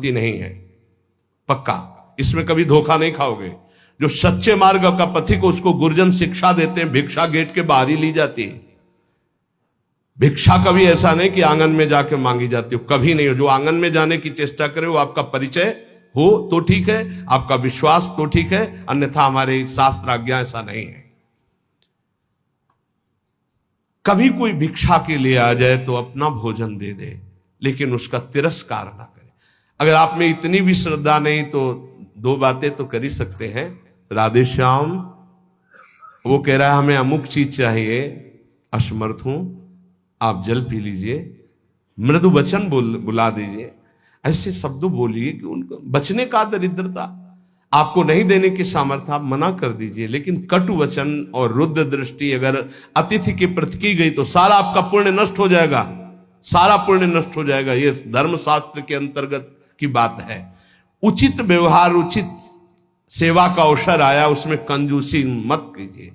नहीं है, पक्का, इसमें कभी धोखा नहीं खाओगे। जो सच्चे मार्ग का पथिक उसको गुरुजन शिक्षा देते हैं, भिक्षा गेट के बाहर ही ली जाती है। भिक्षा कभी ऐसा नहीं कि आंगन में जाके मांगी जाती हो, कभी नहीं हो। जो आंगन में जाने की चेष्टा करे वो आपका परिचय हो तो ठीक है, आपका विश्वास तो ठीक है, अन्यथा हमारे शास्त्र आज्ञा ऐसा नहीं है। कभी कोई भिक्षा के लिए आ जाए तो अपना भोजन दे दे, लेकिन उसका तिरस्कार ना करे। अगर आप में इतनी भी श्रद्धा नहीं तो दो बातें तो कर ही सकते हैं। राधे श्याम, वो कह रहा है हमें अमुक चीज चाहिए, असमर्थ हूं, आप जल पी लीजिए, मृदु वचन बुला दीजिए, ऐसे शब्दों बोलिए कि उनको बचने का दरिद्रता, आपको नहीं देने की सामर्थ्य, आप मना कर दीजिए। लेकिन कटु वचन और रुद्र दृष्टि अगर अतिथि के प्रति की गई तो सारा आपका पुण्य नष्ट हो जाएगा, सारा पुण्य नष्ट हो जाएगा। ये धर्मशास्त्र के अंतर्गत की बात है। उचित व्यवहार, उचित सेवा का अवसर आया, उसमें कंजूसी मत कीजिए,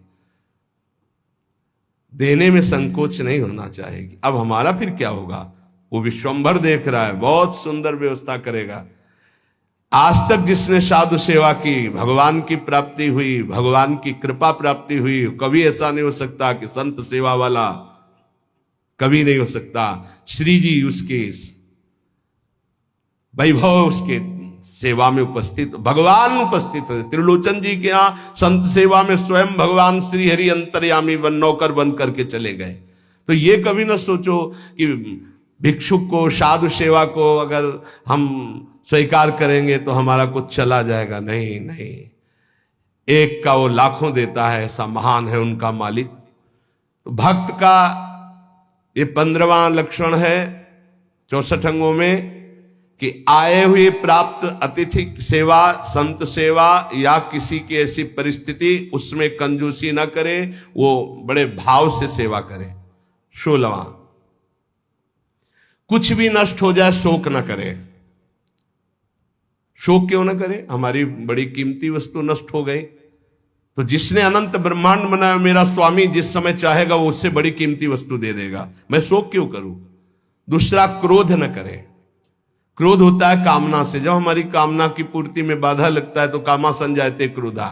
देने में संकोच नहीं होना चाहिए। अब हमारा फिर क्या होगा? वो विश्वंभर देख रहा है, बहुत सुंदर व्यवस्था करेगा। आज तक जिसने साधु सेवा की, भगवान की प्राप्ति हुई, भगवान की कृपा प्राप्ति हुई। कभी ऐसा नहीं हो सकता कि संत सेवा वाला, कभी नहीं हो सकता। श्री जी उसके वैभव, उसके सेवा में उपस्थित, भगवान उपस्थित है। त्रिलोचन जी के यहाँ संत सेवा में स्वयं भगवान श्री हरि अंतर्यामी बन नौकर बन करके चले गए। तो ये कभी ना सोचो कि भिक्षुक को, साधु सेवा को अगर हम स्वीकार करेंगे तो हमारा कुछ चला जाएगा। नहीं नहीं, एक का वो लाखों देता है, ऐसा महान है उनका मालिक। तो भक्त का ये 15वां लक्षण है 64 अंगों में कि आए हुए प्राप्त अतिथि सेवा, संत सेवा या किसी की ऐसी परिस्थिति, उसमें कंजूसी ना करे, वो बड़े भाव से सेवा करे। 16वां, कुछ भी नष्ट हो जाए शोक ना करे। शोक क्यों ना करे? हमारी बड़ी कीमती वस्तु नष्ट हो गई तो जिसने अनंत ब्रह्मांड बनाया, मेरा स्वामी जिस समय चाहेगा वो उससे बड़ी कीमती वस्तु दे देगा, मैं शोक क्यों करूं? दूसरा, क्रोध न करे। क्रोध होता है कामना से। जब हमारी कामना की पूर्ति में बाधा लगता है तो कामा संजायते क्रोधा।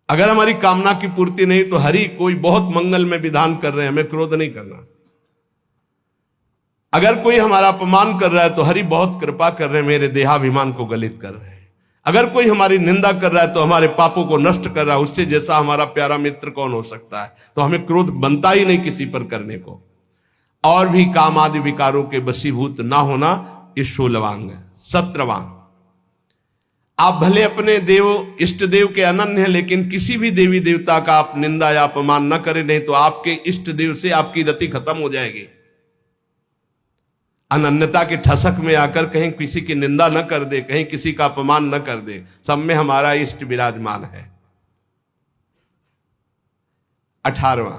अगर हमारी कामना की पूर्ति नहीं तो हरि कोई बहुत मंगल में विधान कर रहे हैं, हमें क्रोध नहीं करना। अगर कोई हमारा अपमान कर रहा है तो हरि बहुत कृपा कर रहे हैं, मेरे देहाभिमान को गलित कर रहे हैं। अगर कोई हमारी निंदा कर रहा है तो हमारे पापों को नष्ट कर रहा है, उससे जैसा हमारा प्यारा मित्र कौन हो सकता है? तो हमें क्रोध बनता ही नहीं किसी पर करने को। और भी काम आदि विकारों के वशीभूत ना होना, ये 16वां है। 17वां, आप भले अपने देव इष्ट देव के अनन्य हैं, लेकिन किसी भी देवी देवता का आप निंदा या अपमान न करें, नहीं तो आपके इष्ट देव से आपकी रति खत्म हो जाएगी। अनन्यता के ठसक में आकर कहीं किसी की निंदा न कर दे, कहीं किसी का अपमान न कर दे। सब में हमारा इष्ट विराजमान है। 18वां,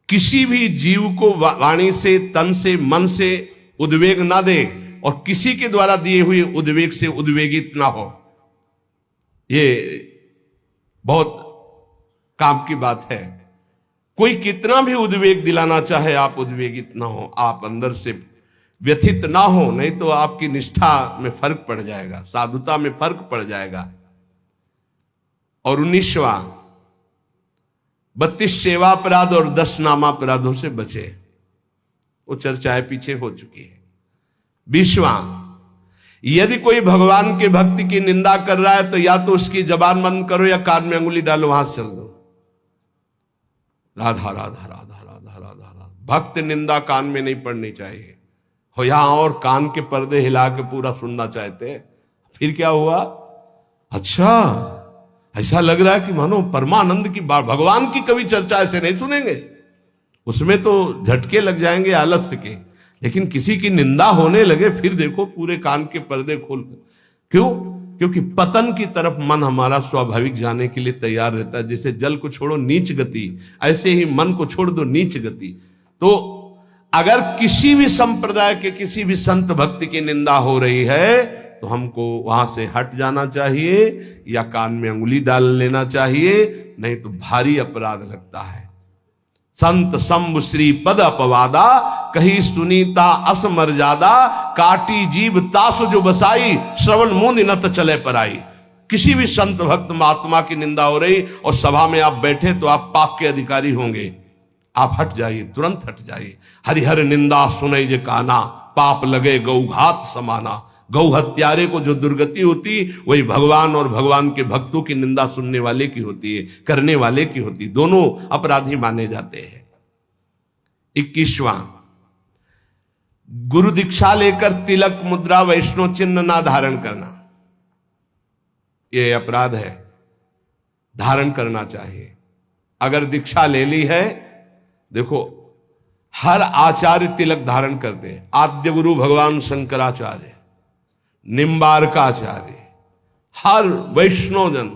किसी भी जीव को वाणी से, तन से, मन से उद्वेग ना दे और किसी के द्वारा दिए हुए उद्वेग से उद्वेगित ना हो। ये बहुत काम की बात है। कोई कितना भी उद्वेग दिलाना चाहे, आप उद्वेगित ना हो, आप अंदर से व्यथित ना हो, नहीं तो आपकी निष्ठा में फर्क पड़ जाएगा, साधुता में फर्क पड़ जाएगा। और 19वां, 32 सेवा अपराध और 10 नामापराधों से बचे। वो चर्चाएं पीछे हो चुकी है। 20वां, यदि कोई भगवान के भक्ति की निंदा कर रहा है तो या तो उसकी जबान बंद करो या कान में अंगुली डालो, वहां से चल दो। राधा राधा राधा राधा राधा राधा। भक्त निंदा कान में नहीं पड़नी चाहिए। हो यहां और कान के पर्दे हिला के पूरा सुनना चाहते हैं, फिर क्या हुआ? अच्छा, ऐसा लग रहा है कि मानो परमानंद की बात, भगवान की कभी चर्चा ऐसे नहीं सुनेंगे, उसमें तो झटके लग जाएंगे आलस्य के। लेकिन किसी की निंदा होने लगे, फिर देखो पूरे कान के पर्दे खोल। क्यों? क्योंकि पतन की तरफ मन हमारा स्वाभाविक जाने के लिए तैयार रहता है। जैसे जल को छोड़ो नीच गति, ऐसे ही मन को छोड़ दो नीच गति। तो अगर किसी भी संप्रदाय के किसी भी संत भक्ति की निंदा हो रही है तो हमको वहां से हट जाना चाहिए या कान में अंगुली डाल लेना चाहिए, नहीं तो भारी अपराध लगता है। संत शंभु श्री पद अपवादा, कही सुनीता अस मर्यादा, काटी जीव तासु जो बसाई, श्रवण मुंद नत चले पर आई। किसी भी संत भक्त महात्मा की निंदा हो रही और सभा में आप बैठे तो आप पाप के अधिकारी होंगे, आप हट जाइए, तुरंत हट जाइए। हरिहर निंदा सुनई जे काना, पाप लगे गौघात समाना। गौ हत्यारे को जो दुर्गति होती वही भगवान और भगवान के भक्तों की निंदा सुनने वाले की होती है, करने वाले की होती है, दोनों अपराधी माने जाते हैं। 21वां, गुरु दीक्षा लेकर तिलक मुद्रा वैष्णव चिन्ह ना धारण करना, यह अपराध है, धारण करना चाहिए। अगर दीक्षा ले ली है, देखो हर आचार्य तिलक धारण करते हैं, आद्य गुरु भगवान शंकराचार्य, निम्बारकाचार्य, हर वैष्णव जन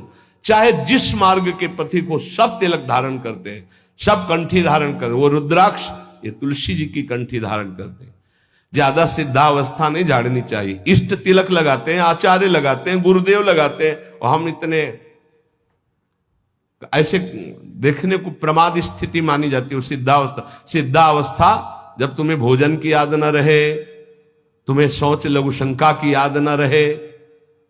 चाहे जिस मार्ग के पथिक हो सब तिलक धारण करते हैं, सब कंठी धारण करते। वो रुद्राक्ष ये तुलसी जी की कंठी धारण करते हैं। ज्यादा सिद्धावस्था नहीं झाड़नी चाहिए। इष्ट तिलक लगाते हैं, आचार्य लगाते हैं, गुरुदेव लगाते हैं, और हम इतने ऐसे देखने को प्रमाद स्थिति मानी जाती है। सिद्धावस्था, सिद्धावस्था जब तुम्हें भोजन की याद न रहे, तुम्हें शौच लघु शंका की याद न रहे,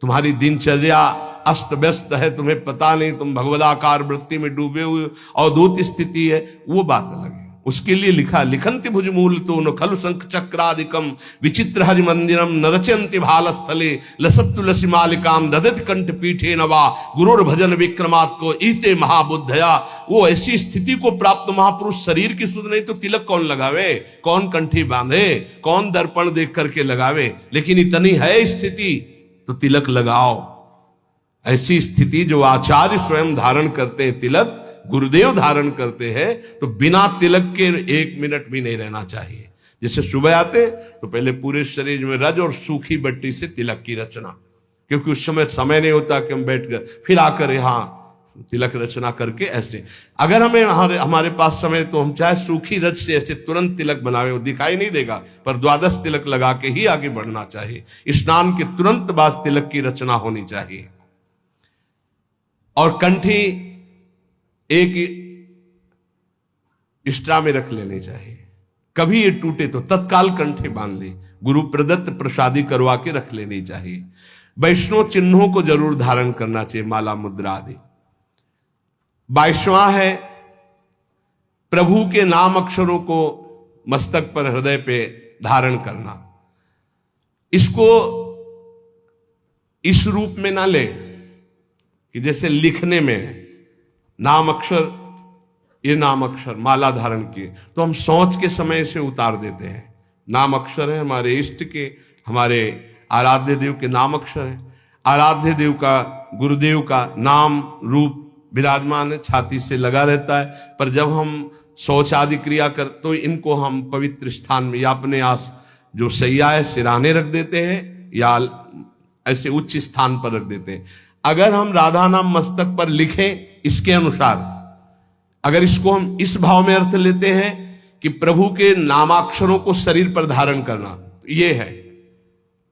तुम्हारी दिनचर्या अस्त व्यस्त है, तुम्हें पता नहीं, तुम भगवदाकार वृत्ति में डूबे हुए अवधूत स्थिति है, वो बात अलग है। उसके लिए लिखा, लिखंति भुजमूल तो न खलु शंख चक्रादिकम विचित्र हरि मंदिरम न रचयन्ति भालस्थले लसत तुलसी मालिकाम ददति कंठ पीठे नवा गुरुर भजन विक्रमात् को ईते महाबुद्धया। वो ऐसी स्थिति को प्राप्त महापुरुष शरीर की सुध नहीं तो तिलक कौन लगावे, कौन कंठी बांधे, कौन दर्पण देख करके लगावे, लेकिन इतनी है स्थिति तो तिलक लगाओ। ऐसी स्थिति जो आचार्य स्वयं धारण करते हैं, तिलक गुरुदेव धारण करते हैं, तो बिना तिलक के 1 मिनट भी नहीं रहना चाहिए। जैसे सुबह आते तो पहले पूरे शरीर में रज और सूखी बट्टी से तिलक की रचना, क्योंकि उस समय नहीं होता कि हम बैठ कर फिर आकर यहाँ तिलक रचना करके ऐसे। अगर हमारे पास समय तो हम चाहे सूखी रज से ऐसे तुरंत तिलक बनावे, वो दिखाई नहीं देगा, पर 12 तिलक लगा के ही आगे बढ़ना चाहिए। स्नान के तुरंत बाद तिलक की रचना होनी चाहिए। और कंठी एक स्ट्रा में रख लेनी चाहिए, कभी ये टूटे तो तत्काल कंठे बांध ली, गुरु प्रदत्त प्रसादी करवा के रख लेनी चाहिए। वैष्णव चिन्हों को जरूर धारण करना चाहिए, माला मुद्रा आदि। 22वां है, प्रभु के नाम अक्षरों को मस्तक पर, हृदय पे धारण करना। इसको इस रूप में ना ले कि जैसे लिखने में नाम अक्षर, ये नाम अक्षर माला धारण किए तो हम सोच के समय से उतार देते हैं। नाम अक्षर है हमारे इष्ट के, हमारे आराध्य देव के नाम अक्षर है। आराध्य देव का, गुरुदेव का नाम रूप विराजमान है, छाती से लगा रहता है। पर जब हम शौच आदि क्रिया कर तो इनको हम पवित्र स्थान में या अपने आस जो सैया है सिराने रख देते हैं, या ऐसे उच्च स्थान पर रख देते हैं। अगर हम राधा नाम मस्तक पर लिखें इसके अनुसार, अगर इसको हम इस भाव में अर्थ लेते हैं कि प्रभु के नामाक्षरों को शरीर पर धारण करना, ये है।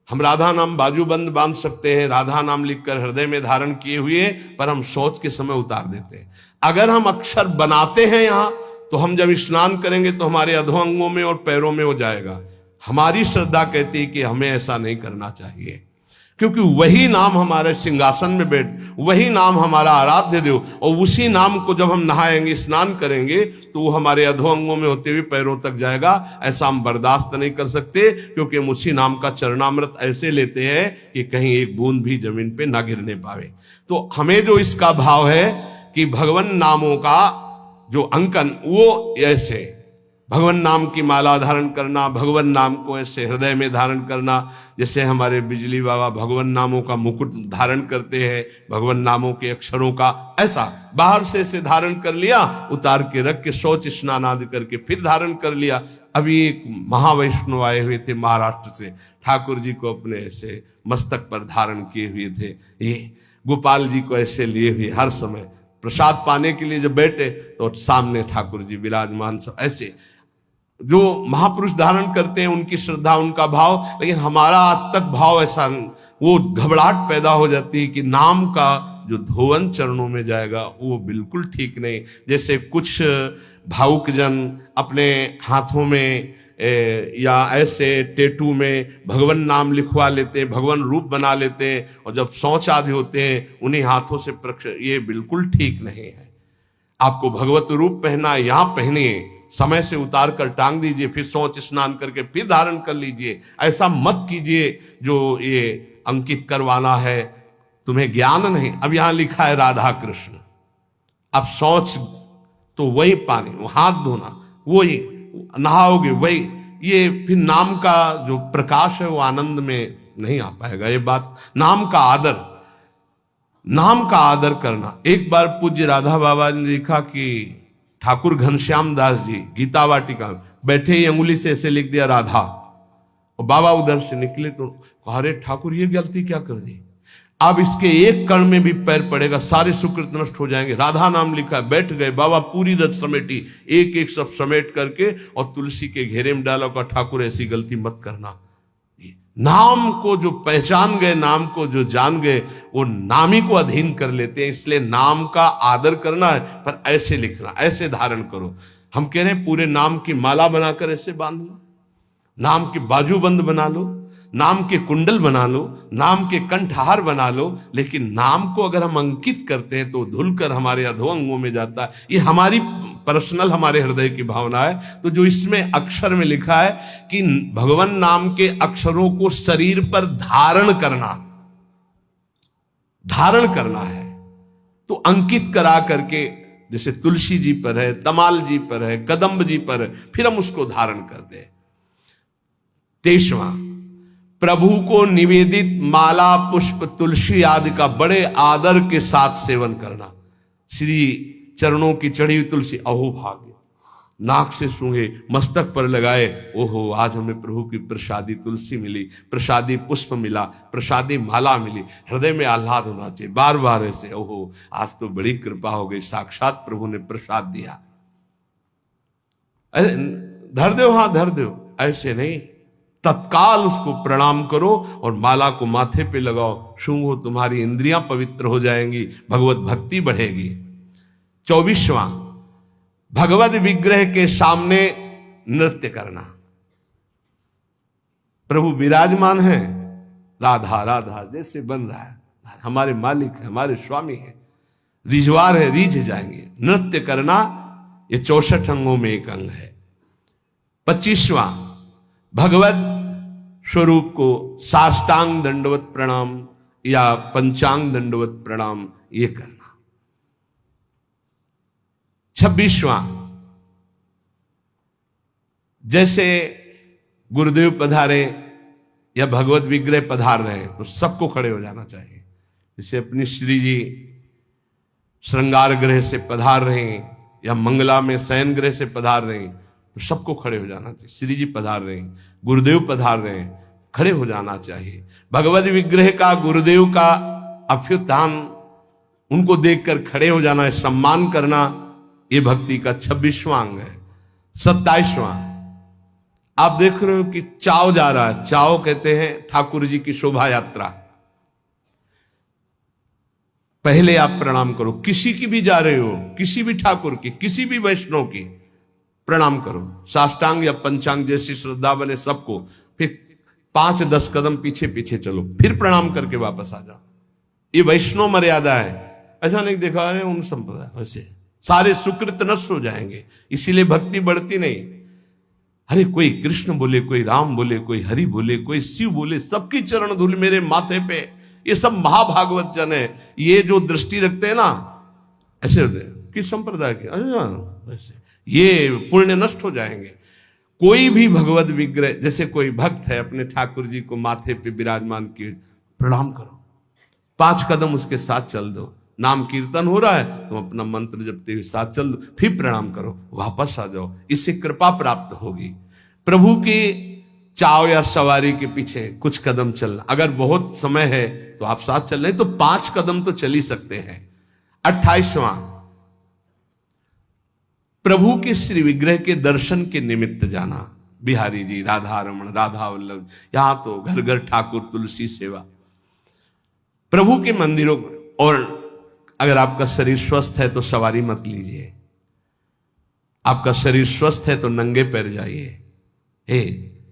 हम राधा नाम बाजूबंद बांध सकते हैं, राधा नाम लिखकर हृदय में धारण किए हुए, पर हम सोच के समय उतार देते हैं। अगर हम अक्षर बनाते हैं यहां, तो हम जब स्नान करेंगे तो हमारे अधोअंगों में और पैरों में हो जाएगा। हमारी श्रद्धा कहती है कि हमें ऐसा नहीं करना चाहिए, क्योंकि वही नाम हमारे सिंहासन में बैठ, वही नाम हमारा आराध्य देव, और उसी नाम को जब हम नहाएंगे, स्नान करेंगे, तो वो हमारे अधोअंगों में होते हुए पैरों तक जाएगा। ऐसा हम बर्दाश्त नहीं कर सकते, क्योंकि हम उसी नाम का चरणामृत ऐसे लेते हैं कि कहीं एक बूंद भी जमीन पे ना गिरने पावे। तो हमें जो इसका भाव है कि भगवान नामों का जो अंकन, वो ऐसे भगवान नाम की माला धारण करना, भगवान नाम को ऐसे हृदय में धारण करना, जैसे हमारे बिजली बाबा भगवान नामों का मुकुट धारण करते हैं, भगवान नामों के अक्षरों का, ऐसा बाहर से ऐसे धारण कर लिया, उतार के रख के शौच स्नान आदि करके फिर धारण कर लिया। अभी एक महावैष्णव आए हुए थे महाराष्ट्र से, ठाकुर जी को अपने ऐसे मस्तक पर धारण किए हुए थे, ये गोपाल जी को ऐसे लिए हुए, हर समय प्रसाद पाने के लिए जब बैठे तो सामने ठाकुर जी विराजमान, सब ऐसे जो महापुरुष धारण करते हैं, उनकी श्रद्धा, उनका भाव। लेकिन हमारा आज तक भाव ऐसा, वो घबराहट पैदा हो जाती है कि नाम का जो धोवन चरणों में जाएगा वो बिल्कुल ठीक नहीं। जैसे कुछ भावुक जन अपने हाथों में या ऐसे टेटू में भगवान नाम लिखवा लेते हैं, भगवान रूप बना लेते हैं, और जब शौच आदि होते हैं उन्हीं हाथों से ये बिल्कुल ठीक नहीं है। आपको भगवत रूप पहना, यहां पहनिए, समय से उतार कर टांग दीजिए, फिर शौच स्नान करके फिर धारण कर लीजिए। ऐसा मत कीजिए जो ये अंकित करवाना है, तुम्हें ज्ञान नहीं। अब यहां लिखा है राधा कृष्ण, अब शौच तो वही पानी, वो हाथ धोना वही, नहाओगे वही, ये फिर नाम का जो प्रकाश है वो आनंद में नहीं आ पाएगा। ये बात नाम का आदर, नाम का आदर करना। एक बार पूज्य राधा बाबा ने देखा कि ठाकुर घनश्याम दास जी गीता वाटिका बैठे ही अंगुली से ऐसे लिख दिया राधा, और बाबा उधर से निकले तो कहा, अरे ठाकुर ये गलती क्या कर दी, अब इसके एक कण में भी पैर पड़ेगा सारे सुकृत नष्ट हो जाएंगे। राधा नाम लिखा है। बैठ गए, बाबा पूरी रथ समेटी, एक एक सब समेट करके और तुलसी के घेरे में डाला, का ठाकुर ऐसी गलती मत करना। नाम को जो पहचान गए, नाम को जो जान गए, वो नामी को अधीन कर लेते हैं। इसलिए नाम का आदर करना है, पर ऐसे लिखना, ऐसे धारण करो। हम कह रहे हैं पूरे नाम की माला बनाकर ऐसे बांध लो, नाम के बाजूबंद बना लो, नाम के कुंडल बना लो, नाम के कंठहार बना लो, लेकिन नाम को अगर हम अंकित करते हैं तो धुलकर हमारे अधोअंगों में जाता है। ये हमारी पर्सनल, हमारे हृदय की भावना है। तो जो इसमें अक्षर में लिखा है कि भगवान नाम के अक्षरों को शरीर पर धारण करना, धारण करना है, तो अंकित करा करके, जैसे तुलसी जी पर है, तमाल जी पर है, कदम्ब जी पर है, फिर हम उसको धारण करते हैं। 23वां, प्रभु को निवेदित माला पुष्प तुलसी आदि का बड़े आदर के साथ सेवन करना। श्री चरणों की चढ़ी हुई तुलसी, अहो भाग्य, नाक से सूंघे, मस्तक पर लगाए, ओहो आज हमें प्रभु की प्रसादी तुलसी मिली, प्रसादी पुष्प मिला, प्रसादी माला मिली। हृदय में आह्लाद होना चाहिए, बार बार ऐसे, ओहो आज तो बड़ी कृपा हो गई, साक्षात प्रभु ने प्रसाद दिया। धर दो, हाँ धर दो, ऐसे नहीं, तत्काल उसको प्रणाम करो और माला को माथे पे लगाओ, सूंघो, तुम्हारी इंद्रियां पवित्र हो जाएंगी, भगवत भक्ति बढ़ेगी। 24वां, भगवत विग्रह के सामने नृत्य करना। प्रभु विराजमान है, राधा राधा जैसे बन रहा है, हमारे मालिक है, हमारे स्वामी है, रिजवार है, रीझ जाएंगे। नृत्य करना ये 64 अंगों में एक अंग है। 25वां, भगवत स्वरूप को साष्टांग दंडवत प्रणाम या पंचांग दंडवत प्रणाम ये करना। 26वां, जैसे गुरुदेव पधारे या भगवत विग्रह पधार रहे तो सबको खड़े हो जाना चाहिए। जैसे अपनी श्री जी श्रृंगार गृह से पधार रहे हैं या मंगला में शयन गृह से पधार रहे हैं तो सबको खड़े हो जाना चाहिए। श्री जी पधार रहे हैं, गुरुदेव पधार रहे हैं, खड़े हो जाना चाहिए। भगवत विग्रह का, गुरुदेव का अभ्युत्थान, उनको देखकर खड़े हो जाना है, सम्मान करना, ये भक्ति का 26वां अंग है। 27वां, आप देख रहे हो कि चाव जा रहा है, चाव कहते हैं ठाकुर जी की शोभा यात्रा। पहले आप प्रणाम करो, किसी की भी जा रहे हो, किसी भी ठाकुर की, किसी भी वैष्णव की, प्रणाम करो, साष्टांग या पंचांग जैसी श्रद्धा बने सबको। फिर 5-10 कदम पीछे पीछे चलो, फिर प्रणाम करके वापस आ जाओ। ये वैष्णव मर्यादा है। ऐसा नहीं देखा है उन संप्रदाय, वैसे सारे सुकृत नष्ट हो जाएंगे, इसीलिए भक्ति बढ़ती नहीं। अरे कोई कृष्ण बोले, कोई राम बोले, कोई हरि बोले, कोई शिव बोले, सबकी चरण धूल मेरे माथे पे, ये सब महाभागवत जन है। ये जो दृष्टि रखते हैं ना, ऐसे होते हैं किस संप्रदाय के, ऐसे ये पुण्य नष्ट हो जाएंगे। कोई भी भगवत विग्रह, जैसे कोई भक्त है अपने ठाकुर जी को माथे पे विराजमान किए, प्रणाम करो, 5 कदम उसके साथ चल दो। नाम कीर्तन हो रहा है तो अपना मंत्र जपते हुए साथ चल दो, फिर प्रणाम करो, वापस आ जाओ, इससे कृपा प्राप्त होगी। प्रभु की चाव या सवारी के पीछे कुछ कदम चलना, अगर बहुत समय है तो आप साथ चल रहे तो 5 कदम तो चल ही सकते हैं। 28वां, प्रभु के श्री विग्रह के दर्शन के निमित्त जाना। बिहारी जी, राधा रमण, राधा वल्लभ, यहां तो घर घर ठाकुर तुलसी सेवा। प्रभु के मंदिरों और अगर आपका शरीर स्वस्थ है तो सवारी मत लीजिए, आपका शरीर स्वस्थ है तो नंगे पैर जाइए। हे,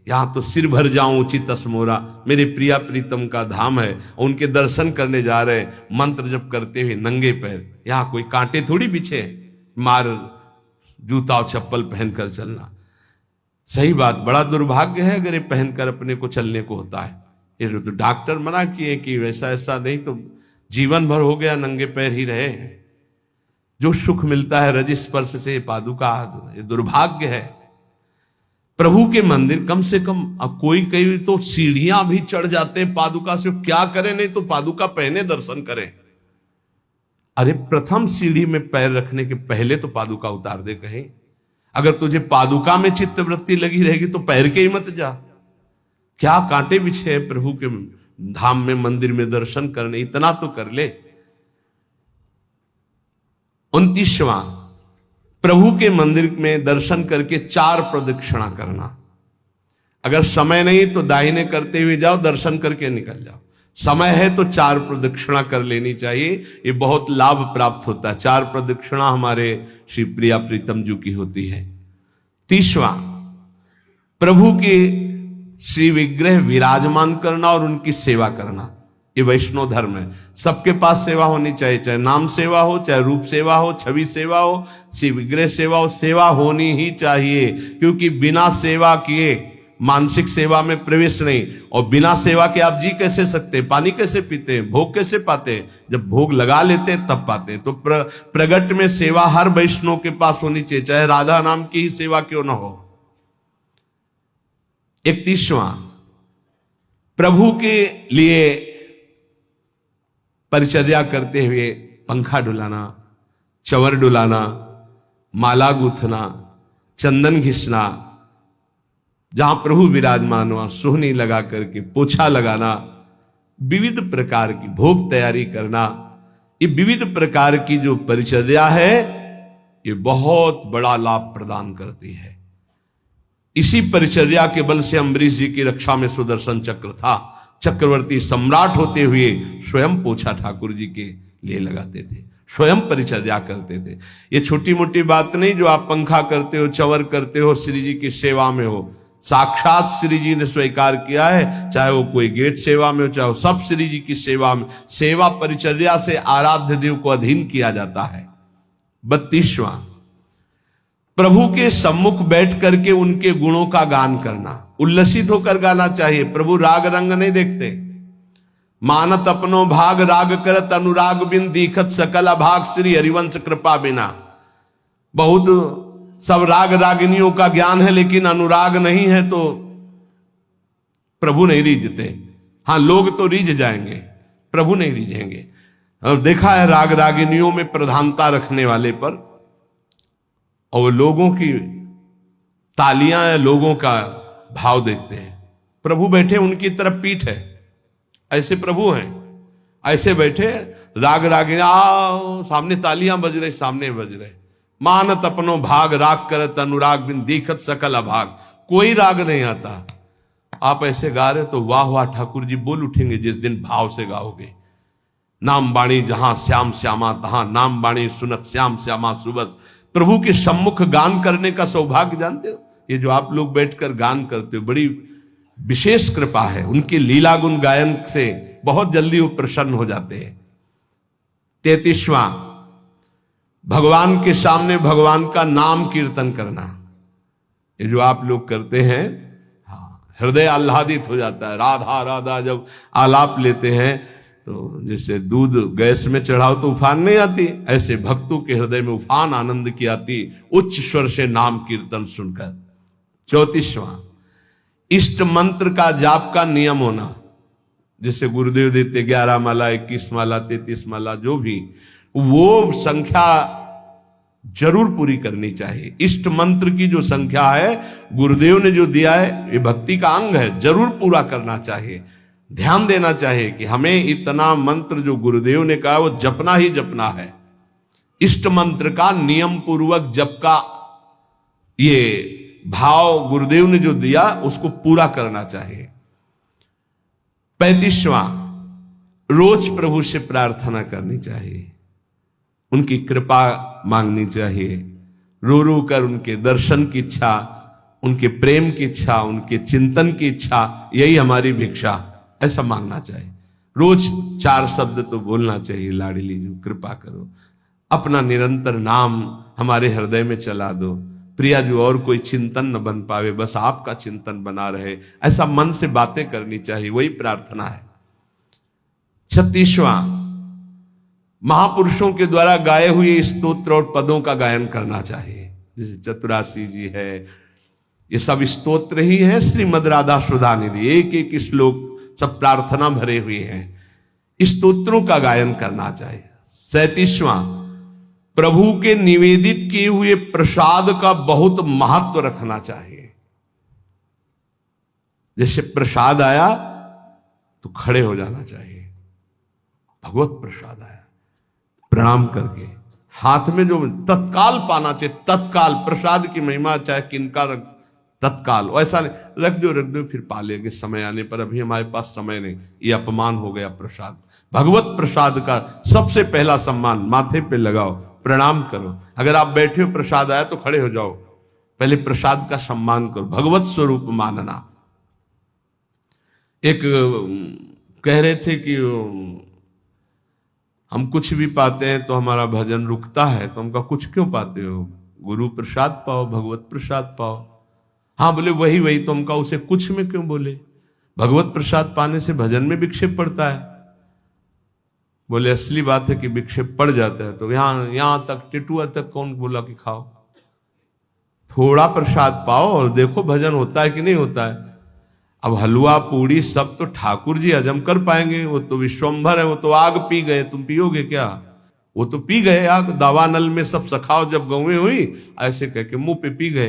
यहां तो सिर भर जाऊं उचित असमोरा, मेरे प्रिया प्रीतम का धाम है, उनके दर्शन करने जा रहे, मंत्र जप करते हुए नंगे पैर। यहां कोई कांटे थोड़ी बिछे, मार जूता और चप्पल पहनकर चलना। सही बात, बड़ा दुर्भाग्य है अगर ये पहनकर अपने को चलने को होता है। ये तो डॉक्टर मना किए कि वैसा ऐसा नहीं, तो जीवन भर हो गया नंगे पैर ही रहे। जो सुख मिलता है रज स्पर्श से पादुका, ये दुर्भाग्य है। प्रभु के मंदिर कम से कम, अब कोई कई तो सीढ़ियां भी चढ़ जाते हैं पादुका से, क्या करें, नहीं तो पादुका पहने दर्शन करें। अरे प्रथम सीढ़ी में पैर रखने के पहले तो पादुका उतार दे कहीं। अगर तुझे पादुका में चित्तवृत्ति लगी रहेगी तो पैर के ही मत जा। क्या कांटे बिछे हैं प्रभु के धाम में, मंदिर में दर्शन करने, इतना तो कर ले। 29वां, प्रभु के मंदिर में दर्शन करके 4 प्रदक्षिणा करना। अगर समय नहीं तो दाहिने करते हुए जाओ, दर्शन करके निकल जाओ। समय है तो 4 प्रदक्षिणा कर लेनी चाहिए, ये बहुत लाभ प्राप्त होता है। 4 प्रदक्षिणा हमारे श्री प्रिया प्रीतम जी की होती है। 30वां, प्रभु के श्री विग्रह विराजमान करना और उनकी सेवा करना। ये वैष्णव धर्म है, सबके पास सेवा होनी चाहिए, चाहे नाम सेवा हो, चाहे रूप सेवा हो, छवि सेवा हो, श्री विग्रह सेवा हो, सेवा होनी ही चाहिए। क्योंकि बिना सेवा किए मानसिक सेवा में प्रवेश नहीं, और बिना सेवा के आप जी कैसे सकते, पानी कैसे पीते, भोग कैसे पाते, जब भोग लगा लेते हैं तब पाते हैं। तो प्रगट में सेवा हर वैष्णव के पास होनी चाहिए, चाहे राधा नाम की ही सेवा क्यों ना हो। 31वां, प्रभु के लिए परिचर्या करते हुए पंखा डुलाना, चवर डुलाना, माला गूंथना, चंदन घिसना, जहां प्रभु विराजमान हुआ सोहनी लगा करके पोछा लगाना, विविध प्रकार की भोग तैयारी करना, ये विविध प्रकार की जो परिचर्या है ये बहुत बड़ा लाभ प्रदान करती है। इसी परिचर्या के बल से अम्बरीश जी की रक्षा में सुदर्शन चक्र था। चक्रवर्ती सम्राट होते हुए स्वयं पोछा ठाकुर जी के लिए लगाते थे, स्वयं परिचर्या करते थे। ये छोटी मोटी बात नहीं जो आप पंखा करते हो, चवर करते हो, श्री जी की सेवा में हो। साक्षात श्री जी ने स्वीकार किया है, चाहे वो कोई गेट सेवा में हो, चाहे वो सब श्री जी की सेवा में। सेवा परिचर्या से आराध्य देव को अधीन किया जाता है। 32वां, प्रभु के सम्मुख बैठ करके उनके गुणों का गान करना, उल्लसित होकर गाना चाहिए। प्रभु राग रंग नहीं देखते। मानत अपनो भाग राग करत अनुराग बिन दीखत सकल अभाग श्री हरिवंश कृपा बिना। बहुत सब राग रागिनियों का ज्ञान है लेकिन अनुराग नहीं है तो प्रभु नहीं रीझते। हाँ, लोग तो रीझ जाएंगे, प्रभु नहीं रीझेंगे। और देखा है राग रागिनियों में प्रधानता रखने वाले पर, और लोगों की तालियां या लोगों का भाव देखते हैं। प्रभु बैठे उनकी तरफ पीठ है, ऐसे प्रभु हैं, ऐसे बैठे राग रागिनी, आओ सामने तालियां बज रहे, सामने बज रहे। मानत अपनो भाग राग करत अनुराग बिन दीखत सकल अभाग। कोई राग नहीं आता, आप ऐसे गा रहे तो वाह वाह ठाकुर जी बोल उठेंगे जिस दिन भाव से गाओगे। नाम बाणी जहां श्याम श्यामा तहां, नाम बाणी सुनत श्याम श्यामा सुबस। प्रभु के सम्मुख गान करने का सौभाग्य जानते हो, ये जो आप लोग बैठकर गान करते हो बड़ी विशेष कृपा है। उनके लीला गुण गायन से बहुत जल्दी वो प्रसन्न हो जाते हैं। 33वां, भगवान के सामने भगवान का नाम कीर्तन करना। ये जो आप लोग करते हैं, हाँ, हृदय आह्लादित हो जाता है। राधा राधा जब आलाप लेते हैं तो जैसे दूध गैस में चढ़ाओ तो उफान नहीं आती, ऐसे भक्तों के हृदय में उफान आनंद की आती उच्च स्वर से नाम कीर्तन सुनकर। 34वां, इष्ट मंत्र का जाप का नियम होना। जैसे गुरुदेव देते 11 माला, 21 माला, 33 माला, जो भी, वो संख्या जरूर पूरी करनी चाहिए। इष्ट मंत्र की जो संख्या है गुरुदेव ने जो दिया है, ये भक्ति का अंग है, जरूर पूरा करना चाहिए। ध्यान देना चाहिए कि हमें इतना मंत्र जो गुरुदेव ने कहा वो जपना ही जपना है। इष्ट मंत्र का नियम पूर्वक जप का ये भाव गुरुदेव ने जो दिया उसको पूरा करना चाहिए। 35वां, रोज प्रभु से प्रार्थना करनी चाहिए। उनकी कृपा मांगनी चाहिए, रो रो कर उनके दर्शन की इच्छा, उनके प्रेम की इच्छा, उनके चिंतन की इच्छा, यही हमारी भिक्षा, ऐसा मांगना चाहिए। रोज 4 शब्द तो बोलना चाहिए, लाडली जी कृपा करो, अपना निरंतर नाम हमारे हृदय में चला दो, प्रिया जो और कोई चिंतन न बन पावे, बस आपका चिंतन बना रहे, ऐसा मन से बातें करनी चाहिए, वही प्रार्थना है। 36वां, महापुरुषों के द्वारा गाए हुए स्तोत्र और पदों का गायन करना चाहिए। जैसे चतुरासी जी है, ये सब स्तोत्र ही है, श्रीमद राधा सुधा निधि, एक एक श्लोक सब प्रार्थना भरे हुए हैं, स्तोत्रों का गायन करना चाहिए। 37वां, प्रभु के निवेदित किए हुए प्रसाद का बहुत महत्व रखना चाहिए। जैसे प्रसाद आया तो खड़े हो जाना चाहिए, भगवत प्रसाद आया, प्रणाम करके हाथ में जो तत्काल पाना चाहिए, तत्काल प्रसाद की महिमा चाहे किनका तत्काल, ऐसा नहीं रख दो फिर पा लेंगे समय आने पर, अभी हमारे पास समय नहीं, ये अपमान हो गया प्रसाद। भगवत प्रसाद का सबसे पहला सम्मान, माथे पे लगाओ, प्रणाम करो, अगर आप बैठे हो प्रसाद आया तो खड़े हो जाओ, पहले प्रसाद का सम्मान करो, भगवत स्वरूप मानना। एक कह रहे थे कि हम कुछ भी पाते हैं तो हमारा भजन रुकता है, तो हम कहा कुछ क्यों पाते हो, गुरु प्रसाद पाओ, भगवत प्रसाद पाओ। हाँ बोले वही वही, तो हम कहा उसे कुछ में क्यों बोले, भगवत प्रसाद पाने से भजन में विक्षेप पड़ता है। बोले असली बात है कि विक्षेप पड़ जाता है, तो यहां तक टिटुआ तक कौन बोला कि खाओ, थोड़ा प्रसाद पाओ और देखो भजन होता है कि नहीं होता है। अब हलवा पूड़ी सब तो ठाकुर जी हजम कर पाएंगे, वो तो विश्वंभर है, वो तो आग पी गए, तुम पियोगे क्या, वो तो पी गए आग, दावानल में सब सखाओ जब गौएं हुई, ऐसे कह के मुंह पे पी गए।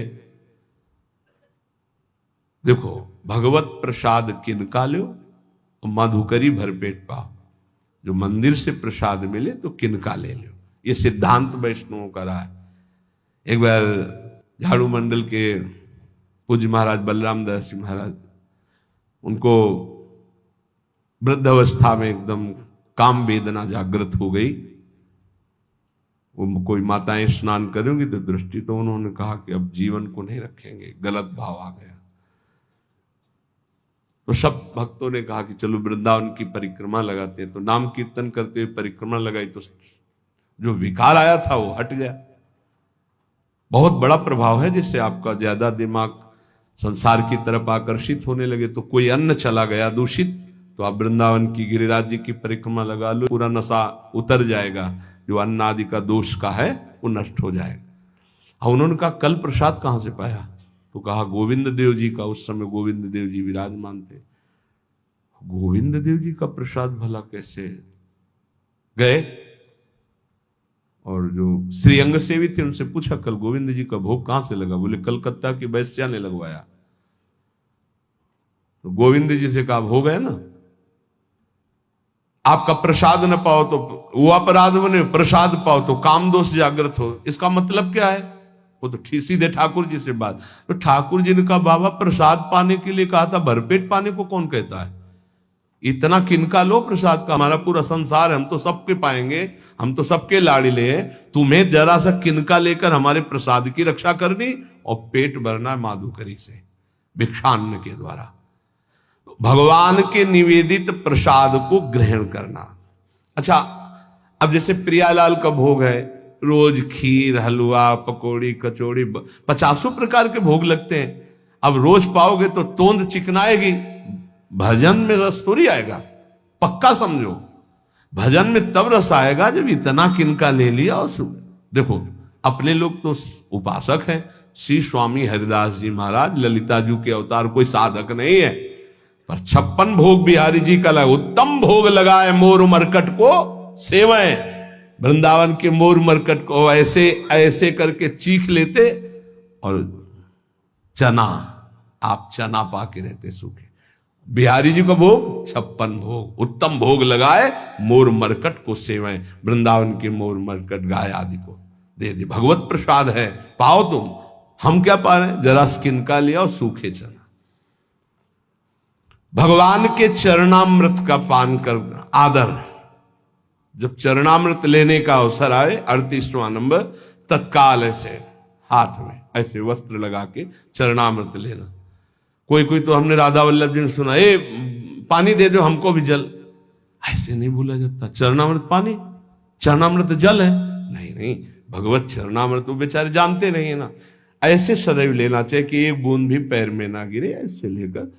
देखो भगवत प्रसाद किनका लो, मधुकरी भरपेट पाओ, जो मंदिर से प्रसाद मिले तो किनका ले लो, ये सिद्धांत वैष्णवों का रहा है। एक बार झाड़ू मंडल के पूज्य महाराज बलराम दास जी महाराज, उनको वृद्ध अवस्था में एकदम काम वेदना जागृत हो गई, वो कोई माताएं स्नान करेंगी तो दृष्टि, तो उन्होंने कहा कि अब जीवन को नहीं रखेंगे, गलत भाव आ गया। तो सब भक्तों ने कहा कि चलो वृंदावन की परिक्रमा लगाते हैं, तो नाम कीर्तन करते हुए परिक्रमा लगाई, तो जो विकार आया था वो हट गया। बहुत बड़ा प्रभाव है, जिससे आपका ज्यादा दिमाग संसार की तरफ आकर्षित होने लगे, तो कोई अन्न चला गया दूषित, तो आप वृंदावन की गिरिराज जी की परिक्रमा लगा लो, पूरा नशा उतर जाएगा, जो अन्न आदि का दोष का है वो नष्ट हो जाएगा। उन्होंने कहा कल प्रसाद कहां से पाया, तो कहा गोविंद देव जी का, उस समय गोविंद देव जी विराजमान थे। गोविंद देव जी का प्रसाद भला कैसे गए, और जो श्रीअंग सेवी थे उनसे पूछा कल गोविंद जी का भोग कहां से लगा, बोले कलकत्ता की वैश्या ने लगवाया। तो गोविंद जी से कहा भोग है ना, आपका प्रसाद न पाओ तो वो अपराध बने, प्रसाद पाओ तो काम दोष जागृत हो, इसका मतलब क्या है, वो तो सीधे ठाकुर जी से बात। तो ठाकुर जी ने कहा बाबा प्रसाद पाने के लिए कहा था, भरपेट पाने को कौन कहता है, इतना किनका लो प्रसाद का, हमारा पूरा संसार है, हम तो सबके पाएंगे, हम तो सबके लाड़िले हैं, तुम्हें जरा सा किनका लेकर हमारे प्रसाद की रक्षा करनी और पेट भरना माधुकरी से, भिक्षान्न के द्वारा। भगवान के निवेदित प्रसाद को ग्रहण करना। अच्छा, अब जैसे प्रियालाल का भोग है, रोज खीर हलवा पकौड़ी कचौड़ी 50 प्रकार के भोग लगते हैं, अब रोज पाओगे तो तोंद चिकनाएगी, भजन में रस थोड़ी आएगा, पक्का समझो, भजन में तब रस आएगा जब इतना किनका ले लिया। और देखो अपने लोग तो उपासक हैं, श्री स्वामी हरिदास जी महाराज ललिता जी के अवतार, कोई साधक नहीं है, पर 56 भोग बिहारी जी का लगा, उत्तम भोग लगाए मोर मरकट को सेवएं, वृंदावन के मोर मरकट को ऐसे ऐसे करके चीख लेते, और चना, आप चना पाके रहते सूखे। बिहारी जी का भोग 56 भोग, उत्तम भोग लगाए मोर मरकट को सेवएं, वृंदावन के मोर मरकट गाय आदि को दे दे, भगवत प्रसाद है, पाओ तुम, हम क्या पा रहे हैं, जरा किनका लिया और सूखे चना। भगवान के चरणामृत का पान करना, आदर, जब चरणामृत लेने का अवसर आए 38वां नंबर, तत्काल ऐसे हाथ में ऐसे वस्त्र लगा के चरणामृत लेना। कोई कोई तो हमने राधा वल्लभ जी ने सुना, ए पानी दे दो हमको भी जल, ऐसे नहीं बोला जाता। चरणामृत पानी, चरणामृत जल है, नहीं नहीं, भगवत चरणामृत वो बेचारे जानते नहीं है ना। ऐसे सदैव लेना चाहिए कि एक बूंद भी पैर में ना गिरे, ऐसे लेकर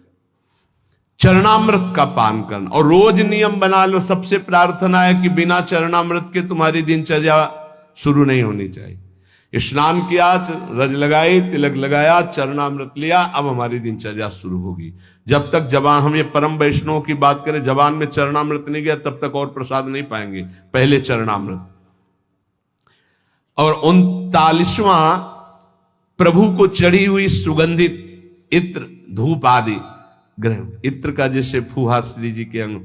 चरणामृत का पान करना। और रोज नियम बना लो, सबसे प्रार्थना है कि बिना चरणामृत के तुम्हारी दिनचर्या शुरू नहीं होनी चाहिए। स्नान किया, रज लगाई, तिलक लगाया, चरणामृत लिया, अब हमारी दिनचर्या शुरू होगी। जब तक जबान, हम ये परम वैष्णव की बात करें, जबान में चरणामृत नहीं गया तब तक और प्रसाद नहीं पाएंगे, पहले चरणामृत। और 39वां, प्रभु को चढ़ी हुई सुगंधित इत्र, धूप आदि ग्रहण। इत्र का जैसे फूहा श्री जी के अंग,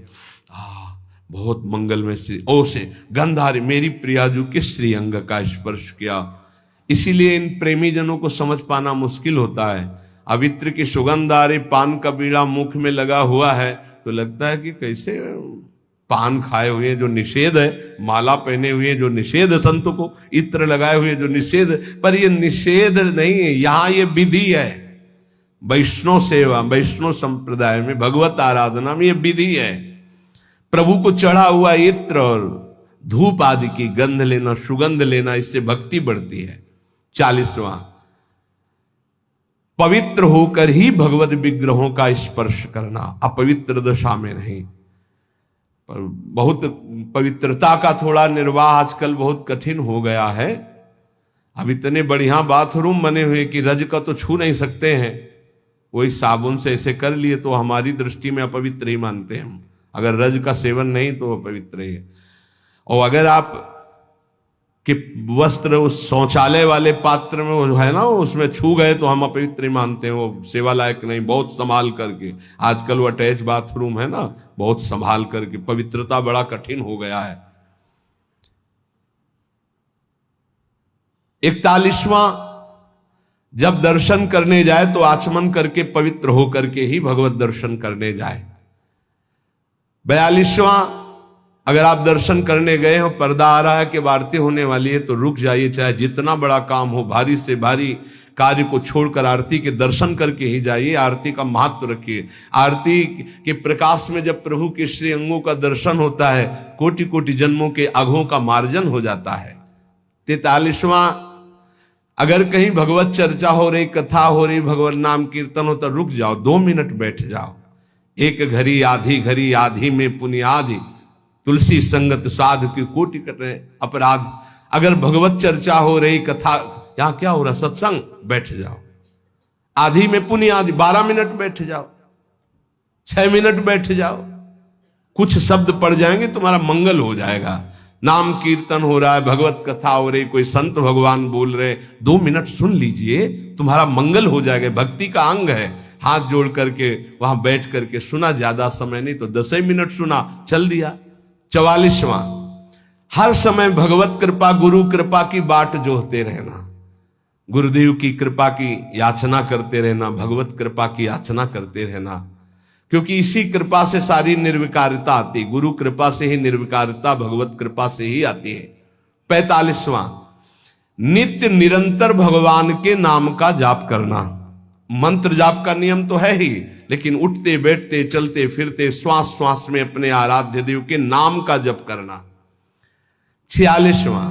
बहुत मंगल में श्री ओ से गंधारी मेरी प्रियाजू के श्री अंग का स्पर्श किया। इसीलिए इन प्रेमी जनों को समझ पाना मुश्किल होता है। अब इत्र की सुगंध आ रही, पान का बीड़ा मुख में लगा हुआ है तो लगता है कि कैसे पान खाए हुए जो निषेध है, माला पहने हुए जो निषेध है, संत को इत्र लगाए हुए जो निषेध, पर ये निषेध नहीं है, यहां ये विधि है। वैष्णव सेवा, वैष्णव संप्रदाय में भगवत आराधना में ये विधि है। प्रभु को चढ़ा हुआ इत्र और धूप आदि की गंध लेना, सुगंध लेना, इससे भक्ति बढ़ती है। 40वां, पवित्र होकर ही भगवत विग्रहों का स्पर्श करना, अपवित्र दशा में नहीं। पर बहुत पवित्रता का थोड़ा निर्वाह आजकल बहुत कठिन हो गया है। अब इतने बढ़िया बाथरूम बने हुए कि रज का तो छू नहीं सकते हैं, वही साबुन से ऐसे कर लिए तो हमारी दृष्टि में अपवित्र ही मानते हैं हम। अगर रज का सेवन नहीं तो अपवित्र ही है। और अगर आप कि वस्त्र उस शौचालय वाले पात्र में वो है ना, उसमें छू गए तो हम अपवित्र ही मानते हैं, वो सेवा लायक नहीं। बहुत संभाल करके, आजकल वो अटैच बाथरूम है ना, बहुत संभाल करके, पवित्रता बड़ा कठिन हो गया है। 41वां, जब दर्शन करने जाए तो आचमन करके पवित्र होकर के ही भगवत दर्शन करने जाए। 42वां, अगर आप दर्शन करने गए हो, पर्दा आ रहा है कि आरती होने वाली है, तो रुक जाइए, चाहे जितना बड़ा काम हो, भारी से भारी कार्य को छोड़कर आरती के दर्शन करके ही जाइए। आरती का महत्व रखिए। आरती के प्रकाश में जब प्रभु के श्री अंगों का दर्शन होता है, कोटि कोटि जन्मों के अघों का मार्जन हो जाता है। 43वां, अगर कहीं भगवत चर्चा हो रही, कथा हो रही, भगवत नाम कीर्तन हो, तो रुक जाओ, 2 मिनट बैठ जाओ। एक घड़ी आधी घड़ी, आधी में पुनियादि, तुलसी संगत साध की कोटि कटे अपराध। अगर भगवत चर्चा हो रही, कथा, यहां क्या हो रहा, सत्संग, बैठ जाओ। आधी में पुनियादि, 12 मिनट बैठ जाओ, 6 मिनट बैठ जाओ, कुछ शब्द पढ़ जाएंगे, तुम्हारा मंगल हो जाएगा। नाम कीर्तन हो रहा है, भगवत कथा हो रही, कोई संत भगवान बोल रहे, 2 मिनट सुन लीजिए, तुम्हारा मंगल हो जाएगा। भक्ति का अंग है। हाथ जोड़ करके वहां बैठ करके सुना, ज्यादा समय नहीं तो 10 मिनट सुना, चल दिया। 44वां, हर समय भगवत कृपा, गुरु कृपा की बाट जोहते रहना, गुरुदेव की कृपा की याचना करते रहना, भगवत कृपा की याचना करते रहना, क्योंकि इसी कृपा से सारी निर्विकारिता आती। गुरु कृपा से ही निर्विकारिता, भगवत कृपा से ही आती है। 45वां, नित्य निरंतर भगवान के नाम का जाप करना। मंत्र जाप का नियम तो है ही, लेकिन उठते बैठते चलते फिरते श्वास श्वास में अपने आराध्य देव के नाम का जप करना। 46वां,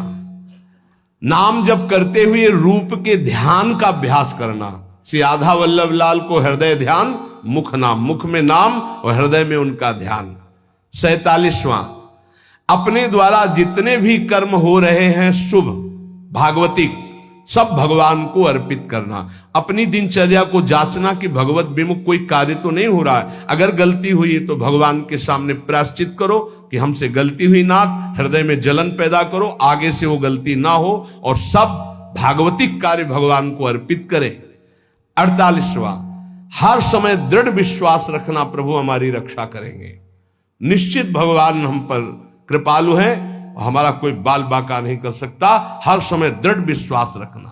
नाम जप करते हुए रूप के ध्यान का अभ्यास करना। श्री आधा वल्लभ लाल को हृदय ध्यान, मुख नाम, मुख में नाम और हृदय में उनका ध्यान। 47वां, अपने द्वारा जितने भी कर्म हो रहे हैं शुभ भागवतिक, सब भगवान को अर्पित करना। अपनी दिनचर्या को जांचना कि भगवत विमुख कोई कार्य तो नहीं हो रहा है। अगर गलती हुई है तो भगवान के सामने प्रायश्चित करो कि हमसे गलती हुई नाथ, हृदय में जलन पैदा करो, आगे से वो गलती ना हो, और सब भागवतिक कार्य भगवान को अर्पित करे। 48वां, हर समय दृढ़ विश्वास रखना, प्रभु हमारी रक्षा करेंगे, निश्चित भगवान हम पर कृपालु हैं, हमारा कोई बाल बाका नहीं कर सकता। हर समय दृढ़ विश्वास रखना।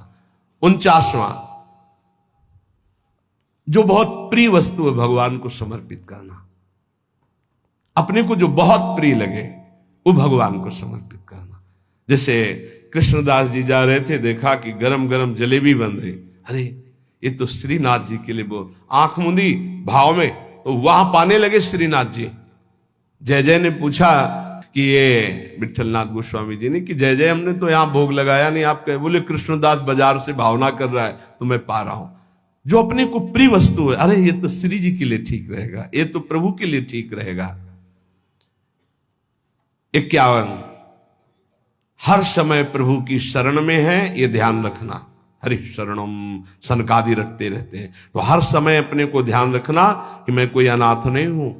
49वां, जो बहुत प्रिय वस्तु है भगवान को समर्पित करना। अपने को जो बहुत प्रिय लगे, वो भगवान को समर्पित करना। जैसे कृष्णदास जी जा रहे थे, देखा कि गरम गरम जलेबी बन रही, अरे ये तो श्रीनाथ जी के लिए बोल, आंख मूंदी भाव में, तो वहां पाने लगे श्रीनाथ जी। जय जय ने पूछा कि ये विठलनाथ गोस्वामी जी ने कि जय जय हमने तो यहां भोग लगाया नहीं, आप कहे, बोले कृष्णदास बाजार से भावना कर रहा है तो मैं पा रहा हूं। जो अपने को प्रिय वस्तु है, अरे ये तो श्री जी के लिए ठीक रहेगा, ये तो प्रभु के लिए ठीक रहेगा। 51 हर समय प्रभु की शरण में है, ये ध्यान रखना। हरि शरणम सनकादि रखते रहते हैं, तो हर समय अपने को ध्यान रखना कि मैं कोई अनाथ नहीं हूं,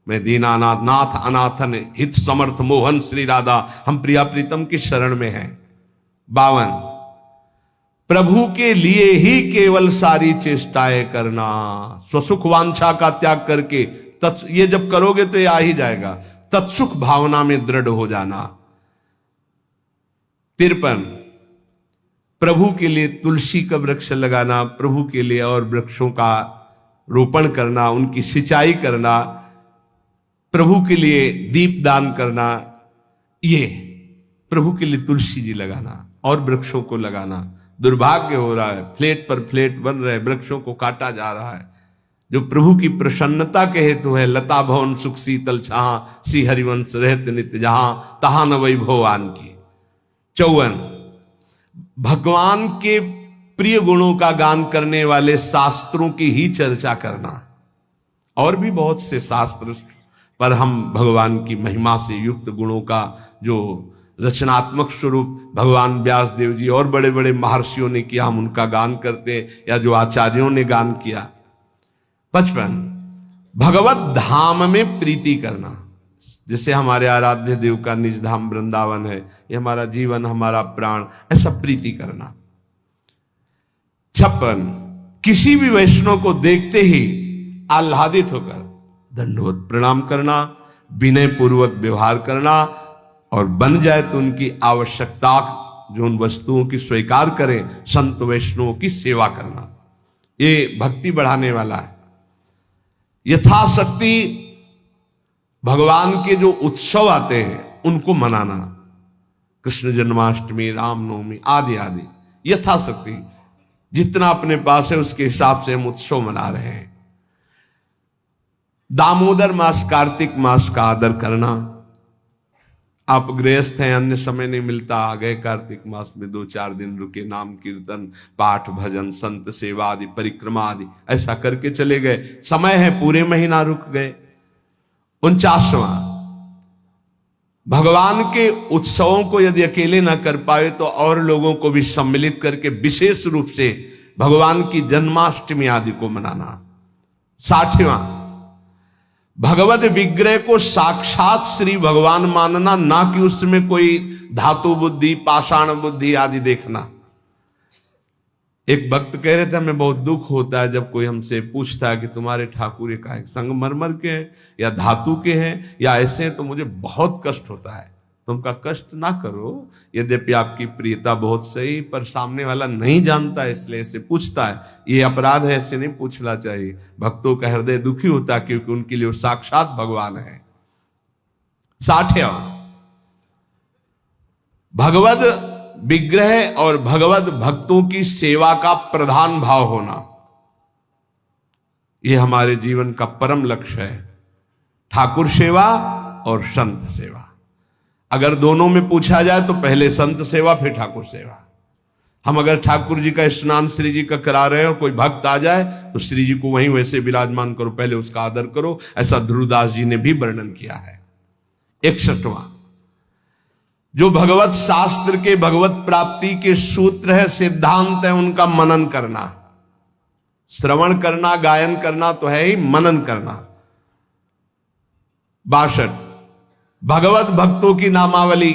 मैं दीनानाथ नाथ अनाथन हित समर्थ मोहन श्री राधा, हम प्रिया प्रीतम की शरण में हैं। 52 प्रभु के लिए ही केवल सारी चेष्टाएं करना, स्वसुख वांछा का त्याग करके ये जब करोगे तो ये आ ही जाएगा, तत्सुख भावना में दृढ़ हो जाना। 53 प्रभु के लिए तुलसी का वृक्ष लगाना, प्रभु के लिए और वृक्षों का रोपण करना, उनकी सिंचाई करना, प्रभु के लिए दीप दान करना, ये प्रभु के लिए तुलसी जी लगाना और वृक्षों को लगाना। दुर्भाग्य हो रहा है, फ्लैट पर फ्लैट बन रहे, वृक्षों को काटा जा रहा है। जो प्रभु की प्रसन्नता के हेतु है, लता भवन सुख शीतल छां, श्री हरिवंश रहत नित्य जहां, तहां न वैभवान की। 54 भगवान के प्रिय गुणों का गान करने वाले शास्त्रों की ही चर्चा करना। और भी बहुत से शास्त्र, पर हम भगवान की महिमा से युक्त गुणों का जो रचनात्मक स्वरूप भगवान व्यास देव जी और बड़े बड़े महर्षियों ने किया, हम उनका गान करते, या जो आचार्यों ने गान किया। 55 भगवत धाम में प्रीति करना। जैसे हमारे आराध्य देव का निज धाम वृंदावन है, ये हमारा जीवन, हमारा प्राण, ऐसा प्रीति करना। 56 किसी भी वैष्णव को देखते ही आह्लादित होकर दंडवत प्रणाम करना, विनय पूर्वक व्यवहार करना, और बन जाए तो उनकी आवश्यकता जो उन वस्तुओं की स्वीकार करें, संत वैष्णवों की सेवा करना। ये भक्ति बढ़ाने वाला है। यथाशक्ति भगवान के जो उत्सव आते हैं उनको मनाना, कृष्ण जन्माष्टमी, रामनवमी आदि आदि, यथाशक्ति जितना अपने पास है उसके हिसाब से हम उत्सव मना रहे हैं। दामोदर मास, कार्तिक मास का आदर करना। आप गृहस्थ हैं, अन्य समय नहीं मिलता, आ गए कार्तिक मास में 2-4 दिन रुके, नाम कीर्तन पाठ भजन संत सेवा आदि परिक्रमा आदि ऐसा करके चले गए, समय है पूरे महीना रुक गए। 49वां भगवान के उत्सवों को यदि अकेले ना कर पाए तो और लोगों को भी सम्मिलित करके विशेष रूप से भगवान की जन्माष्टमी आदि को मनाना। 60वां भगवत विग्रह को साक्षात श्री भगवान मानना, ना कि उसमें कोई धातु बुद्धि, पाषाण बुद्धि आदि देखना। एक भक्त कह रहे थे, हमें बहुत दुख होता है जब कोई हमसे पूछता है कि तुम्हारे ठाकुर ये का संगमरमर के हैं या धातु के हैं या ऐसे हैं, तो मुझे बहुत कष्ट होता है। तुमका कष्ट ना करो, यद्यपि आपकी प्रियता बहुत सही, पर सामने वाला नहीं जानता इसलिए ऐसे पूछता है, ये अपराध है, ऐसे नहीं पूछना चाहिए। भक्तों का हृदय दुखी होता है क्योंकि उनके लिए वो साक्षात भगवान है। 60वां भगवत विग्रह और भगवत भक्तों की सेवा का प्रधान भाव होना, यह हमारे जीवन का परम लक्ष्य है। ठाकुर सेवा और संत सेवा, अगर दोनों में पूछा जाए तो पहले संत सेवा फिर ठाकुर सेवा। हम अगर ठाकुर जी का स्नान श्री जी का करा रहे हैं और कोई भक्त आ जाए तो श्री जी को वहीं वैसे विराजमान करो, पहले उसका आदर करो, ऐसा ध्रुवदास जी ने भी वर्णन किया है। 61वां जो भगवत शास्त्र के भगवत प्राप्ति के सूत्र है, सिद्धांत है, उनका मनन करना। श्रवण करना, गायन करना तो है ही, मनन करना। 62 भगवत भक्तों की नामावली,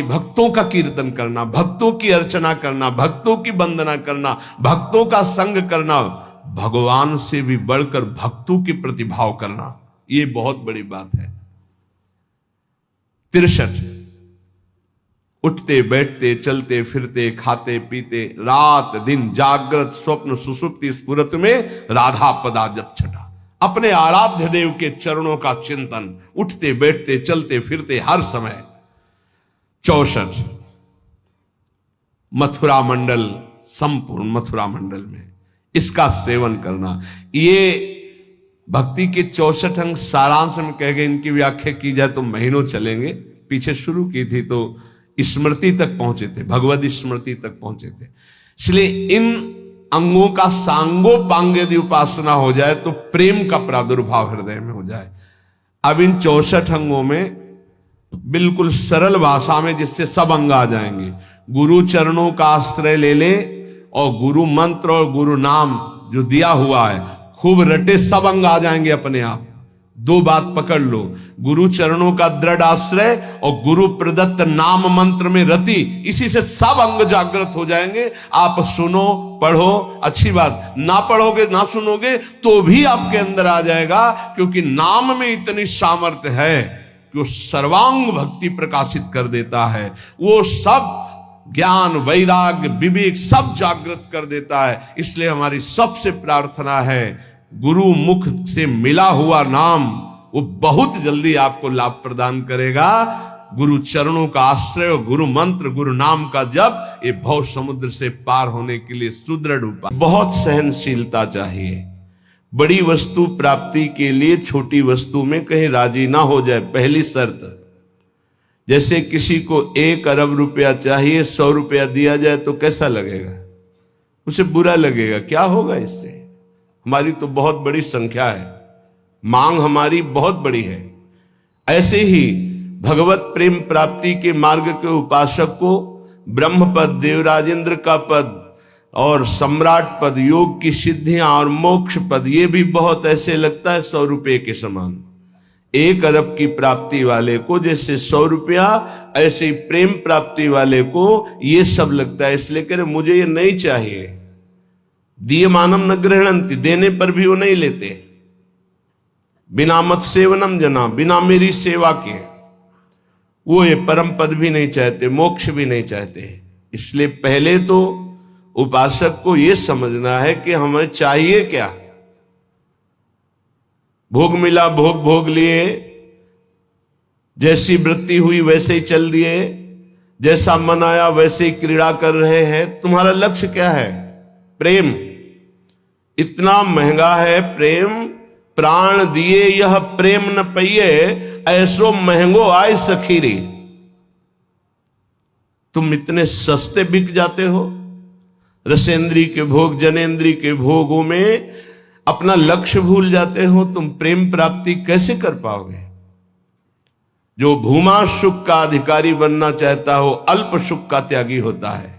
भक्तों का कीर्तन करना, भक्तों की अर्चना करना, भक्तों की वंदना करना, भक्तों का संग करना, भगवान से भी बढ़कर भक्तों की प्रतिभाव करना, ये बहुत बड़ी बात है। 63 उठते बैठते चलते फिरते खाते पीते रात दिन जागृत स्वप्न सुसुप्ति स्फुरत में राधा पदा जप छटा, अपने आराध्य देव के चरणों का चिंतन, उठते बैठते चलते फिरते हर समय। 64 मथुरा मंडल, संपूर्ण मथुरा मंडल में इसका सेवन करना। ये भक्ति के 64 अंग सारांश में कह गए। इनकी व्याख्या की जाए तो महीनों चलेंगे। पीछे शुरू की थी तो स्मृति तक पहुंचे थे, भगवत स्मृति तक पहुंचे थे। इसलिए इन अंगों का सांगोपांग यदि उपासना हो जाए तो प्रेम का प्रादुर्भाव हृदय में हो जाए। अब इन 64 अंगों में बिल्कुल सरल भाषा में जिससे सब अंग आ जाएंगे। गुरु चरणों का आश्रय ले ले और गुरु मंत्र और गुरु नाम जो दिया हुआ है खूब रटे, सब अंग आ जाएंगे अपने आप। दो बात पकड़ लो, गुरु चरणों का दृढ़ आश्रय और गुरु प्रदत्त नाम मंत्र में रति, इसी से सब अंग जागृत हो जाएंगे। आप सुनो पढ़ो, अच्छी बात, ना पढ़ोगे ना सुनोगे तो भी आपके अंदर आ जाएगा, क्योंकि नाम में इतनी सामर्थ्य है कि वो सर्वांग भक्ति प्रकाशित कर देता है। वो सब ज्ञान वैराग्य विवेक सब जागृत कर देता है। इसलिए हमारी सबसे प्रार्थना है, गुरु मुख से मिला हुआ नाम वो बहुत जल्दी आपको लाभ प्रदान करेगा। गुरु चरणों का आश्रय और गुरु मंत्र गुरु नाम का जप, ये भव समुद्र से पार होने के लिए सुदृढ़ उपाय। बहुत सहनशीलता चाहिए। बड़ी वस्तु प्राप्ति के लिए छोटी वस्तु में कहीं राजी ना हो जाए, पहली शर्त। जैसे किसी को 1 अरब रुपया चाहिए, 100 रुपया दिया जाए तो कैसा लगेगा? उसे बुरा लगेगा। क्या होगा इससे? हमारी तो बहुत बड़ी संख्या है, मांग हमारी बहुत बड़ी है। ऐसे ही भगवत प्रेम प्राप्ति के मार्ग के उपासक को ब्रह्म पद, देवराजेंद्र का पद और सम्राट पद, योग की सिद्धियां और मोक्ष पद, ये भी बहुत ऐसे लगता है 100 रुपये के समान। 1 अरब की प्राप्ति वाले को जैसे 100 रुपया, ऐसे ही प्रेम प्राप्ति वाले को ये सब लगता है। इसलिए कह रहे मुझे ये नहीं चाहिए। दिए मानम न गृहणंति, देने पर भी वो नहीं लेते। बिना मत सेवनम जना, बिना मेरी सेवा के वो ये परम पद भी नहीं चाहते, मोक्ष भी नहीं चाहते। इसलिए पहले तो उपासक को ये समझना है कि हमें चाहिए क्या। भोग मिला भोग भोग लिए, जैसी वृत्ति हुई वैसे ही चल दिए, जैसा मन आया वैसे ही क्रीड़ा कर रहे हैं। तुम्हारा लक्ष्य क्या है? प्रेम। इतना महंगा है प्रेम, प्राण दिए यह प्रेम न पइए, ऐसो महंगो आय सखीरी। तुम इतने सस्ते बिक जाते हो। रसेंद्री के भोग जनेन्द्री के भोगों में अपना लक्ष्य भूल जाते हो। तुम प्रेम प्राप्ति कैसे कर पाओगे? जो भूमा सुख का अधिकारी बनना चाहता हो, अल्प सुख का त्यागी होता है।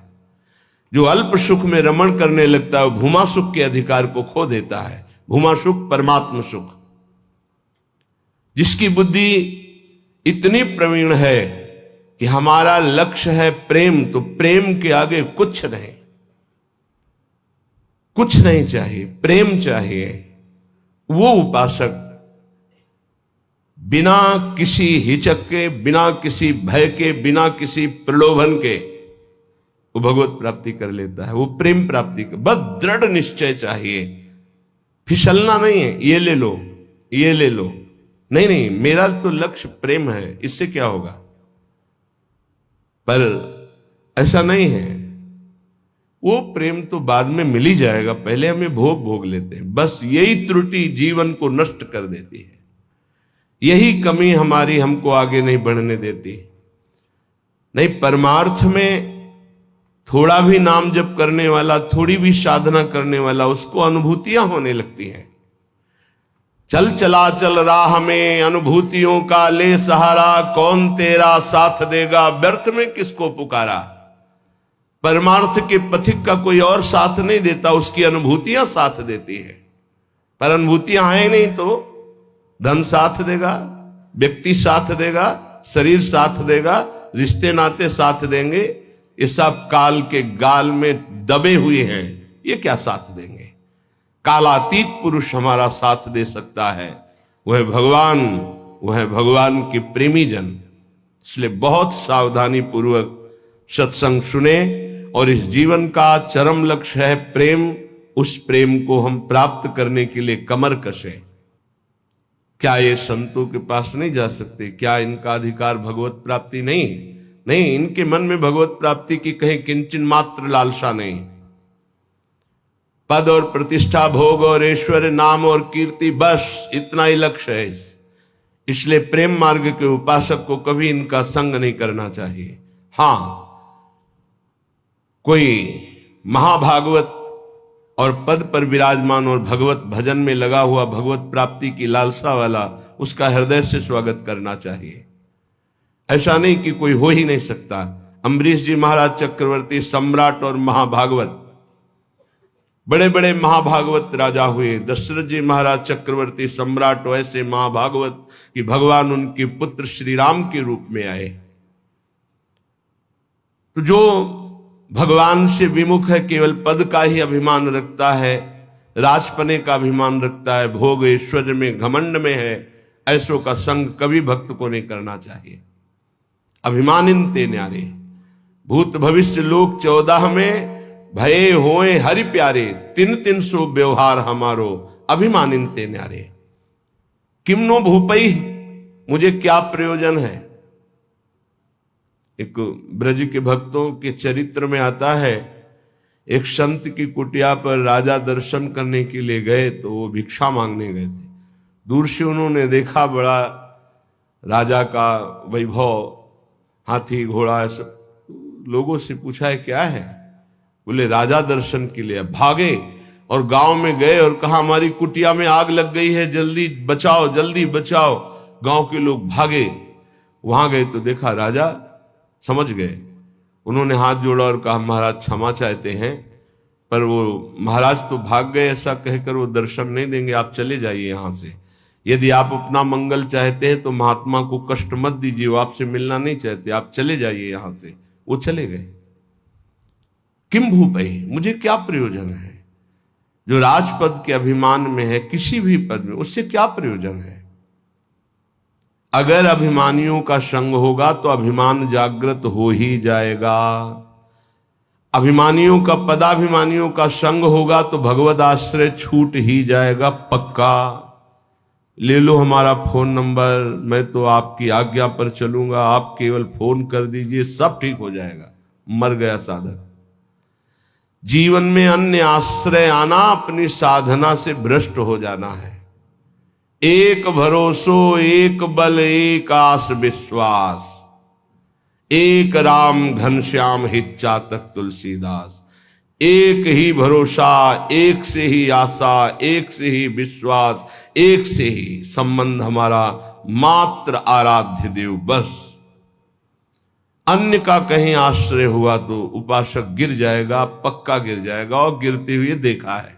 जो अल्प सुख में रमण करने लगता है, भूमा सुख के अधिकार को खो देता है। भूमा सुख परमात्म सुख। जिसकी बुद्धि इतनी प्रवीण है कि हमारा लक्ष्य है प्रेम, तो प्रेम के आगे कुछ नहीं, कुछ नहीं चाहिए, प्रेम चाहिए। वो उपासक बिना किसी हिचक के, बिना किसी भय के, बिना किसी प्रलोभन के वो भगवत प्राप्ति कर लेता है। वो प्रेम प्राप्ति का बस दृढ़ निश्चय चाहिए। फिसलना नहीं है, ये ले लो ये ले लो, नहीं नहीं, मेरा तो लक्ष्य प्रेम है, इससे क्या होगा। पर ऐसा नहीं है। वो प्रेम तो बाद में मिल ही जाएगा, पहले हमें भोग लेते हैं। बस यही त्रुटि जीवन को नष्ट कर देती है। यही कमी हमारी हमको आगे नहीं बढ़ने देती। नहीं, परमार्थ में थोड़ा भी नाम जप करने वाला, थोड़ी भी साधना करने वाला, उसको अनुभूतियां होने लगती हैं। चल चला चल राह में अनुभूतियों का ले सहारा, कौन तेरा साथ देगा व्यर्थ में किसको पुकारा। परमार्थ के पथिक का कोई और साथ नहीं देता, उसकी अनुभूतियां साथ देती है। पर अनुभूतियां हैं नहीं तो धन साथ देगा, व्यक्ति साथ देगा, शरीर साथ देगा, रिश्ते नाते साथ देंगे। ये सब काल के गाल में दबे हुए हैं, ये क्या साथ देंगे। कालातीत पुरुष हमारा साथ दे सकता है, वह भगवान, वह भगवान के प्रेमी जन। इसलिए बहुत सावधानी पूर्वक सत्संग सुने और इस जीवन का चरम लक्ष्य है प्रेम। उस प्रेम को हम प्राप्त करने के लिए कमर कसें। क्या ये संतों के पास नहीं जा सकते? क्या इनका अधिकार भगवत प्राप्ति नहीं? नहीं, इनके मन में भगवत प्राप्ति की कहीं किंचन मात्र लालसा नहीं। पद और प्रतिष्ठा, भोग और ऐश्वर्य, नाम और कीर्ति, बस इतना ही लक्ष्य है। इसलिए प्रेम मार्ग के उपासक को कभी इनका संग नहीं करना चाहिए। हां, कोई महाभागवत और पद पर विराजमान और भगवत भजन में लगा हुआ, भगवत प्राप्ति की लालसा वाला, उसका हृदय से स्वागत करना चाहिए। ऐसा नहीं कि कोई हो ही नहीं सकता। अम्बरीश जी महाराज चक्रवर्ती सम्राट और महाभागवत, बड़े बड़े महाभागवत राजा हुए। दशरथ जी महाराज चक्रवर्ती सम्राट वैसे महाभागवत कि भगवान उनके पुत्र श्री राम के रूप में आए। तो जो भगवान से विमुख है, केवल पद का ही अभिमान रखता है, राजपने का अभिमान रखता है, भोग ऐश्वर्य में घमंड में है, ऐसों का संग कभी भक्त को नहीं करना चाहिए। अभिमानिन ते न्यारे, भूत भविष्य लोक 14 में भये होए हरि प्यारे, 3-300 व्यवहार हमारो, अभिमानिन ते न्यारे। किमनो भूपई, मुझे क्या प्रयोजन है। एक ब्रज के भक्तों के चरित्र में आता है, एक संत की कुटिया पर राजा दर्शन करने के लिए गए तो वो भिक्षा मांगने गए थे। दूर से उन्होंने देखा बड़ा राजा का वैभव, हाथी घोड़ा, सब। लोगों से पूछा है क्या है? बोले राजा दर्शन के लिए। भागे और गांव में गए और कहा हमारी कुटिया में आग लग गई है, जल्दी बचाओ, जल्दी बचाओ। गांव के लोग भागे, वहां गए तो देखा राजा समझ गए। उन्होंने हाथ जोड़ा और कहा महाराज क्षमा चाहते हैं, पर वो महाराज तो भाग गए, ऐसा कहकर वो दर्शन नहीं देंगे, आप चले जाइए यहां से। यदि आप अपना मंगल चाहते हैं तो महात्मा को कष्ट मत दीजिए, वो आपसे मिलना नहीं चाहते, आप चले जाइए यहां से। वो चले गए। किम भूपई, मुझे क्या प्रयोजन है। जो राजपद के अभिमान में है, किसी भी पद में, उससे क्या प्रयोजन है। अगर अभिमानियों का संग होगा तो अभिमान जागृत हो ही जाएगा। अभिमानियों का, पदाभिमानियों का संग होगा तो भगवद आश्रय छूट ही जाएगा पक्का। ले लो हमारा फोन नंबर, मैं तो आपकी आज्ञा पर चलूंगा, आप केवल फोन कर दीजिए, सब ठीक हो जाएगा। मर गया साधक। जीवन में अन्य आश्रय आना अपनी साधना से भ्रष्ट हो जाना है। एक भरोसो, एक बल, एक आस विश्वास, एक राम घनश्याम हित चातक तुलसीदास। एक ही भरोसा, एक से ही आशा, एक से ही विश्वास, एक से ही संबंध हमारा मात्र आराध्य देव, बस। अन्य का कहीं आश्रय हुआ तो उपासक गिर जाएगा, पक्का गिर जाएगा, और गिरते हुए देखा है।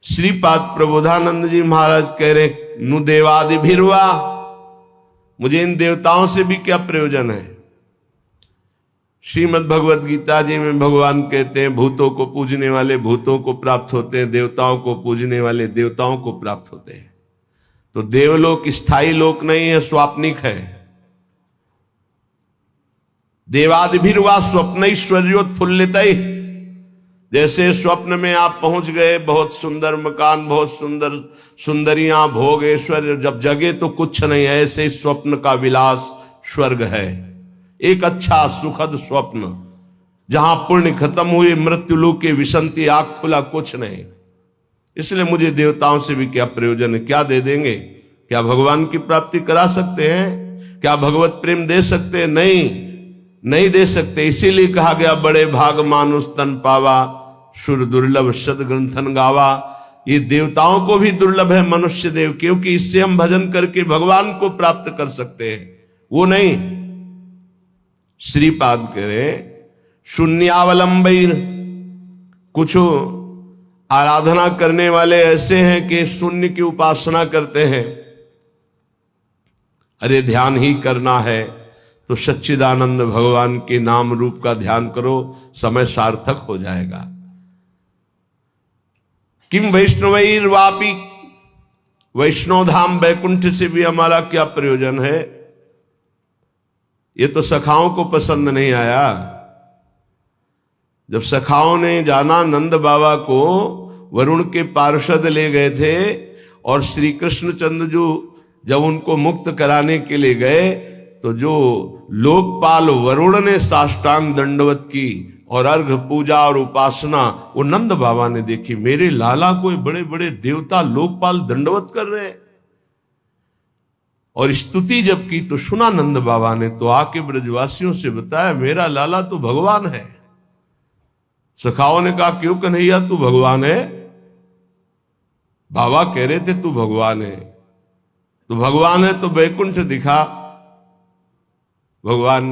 श्रीपाद प्रबोधानंद जी महाराज कह रहे, नु देवादि भिरवा, मुझे इन देवताओं से भी क्या प्रयोजन है। श्रीमद् भगवत गीता जी में भगवान कहते हैं, भूतों को पूजने वाले भूतों को प्राप्त होते हैं, देवताओं को पूजने वाले देवताओं को प्राप्त होते हैं। तो देवलोक स्थायी लोक नहीं है, स्वाप्निक है। देवादिभिर्वा स्वप्नैश्वर्योत्फुल्लित। जैसे स्वप्न में आप पहुंच गए, बहुत सुंदर मकान, बहुत सुंदर सुंदरियां, भोग ऐश्वर्य, जब जगे तो कुछ नहीं है। ऐसे स्वप्न का विलास स्वर्ग है, एक अच्छा सुखद स्वप्न, जहां पुण्य खत्म हुए, मृत्यु लोक के विसंति, आग खुला, कुछ नहीं। इसलिए मुझे देवताओं से भी क्या प्रयोजन है। क्या दे देंगे? क्या भगवान की प्राप्ति करा सकते हैं? क्या भगवत प्रेम दे सकते हैं? नहीं दे सकते। इसीलिए कहा गया, बड़े भाग मानुष तन पावा, सुर दुर्लभ सद ग्रंथन गावा। ये देवताओं को भी दुर्लभ है मनुष्य देव, क्योंकि इससे हम भजन करके भगवान को प्राप्त कर सकते हैं, वो नहीं। श्रीपाद कह रहे, शून्यावलंबीर, कुछ आराधना करने वाले ऐसे हैं कि शून्य की उपासना करते हैं। अरे ध्यान ही करना है तो सच्चिदानंद भगवान के नाम रूप का ध्यान करो, समय सार्थक हो जाएगा। किम वैष्णवैर वापी, वैष्णव धाम वैकुंठ से भी हमारा क्या प्रयोजन है। ये तो सखाओं को पसंद नहीं आया। जब सखाओं ने जाना, नंद बाबा को वरुण के पार्षद ले गए थे, और श्री कृष्णचंद्र जो जब उनको मुक्त कराने के लिए गए तो जो लोकपाल वरुण ने साष्टांग दंडवत की और अर्घ पूजा और उपासना वो नंद बाबा ने देखी। मेरे लाला को बड़े बड़े देवता लोकपाल दंडवत कर रहे हैं। और स्तुति जब की तो सुना नंद बाबा ने, तो आके ब्रजवासियों से बताया मेरा लाला तो भगवान है। सखाओं ने कहा क्यों कन्हैया तू भगवान है? बाबा कह रहे थे तू भगवान है। तो भगवान है तो वैकुंठ दिखा। भगवान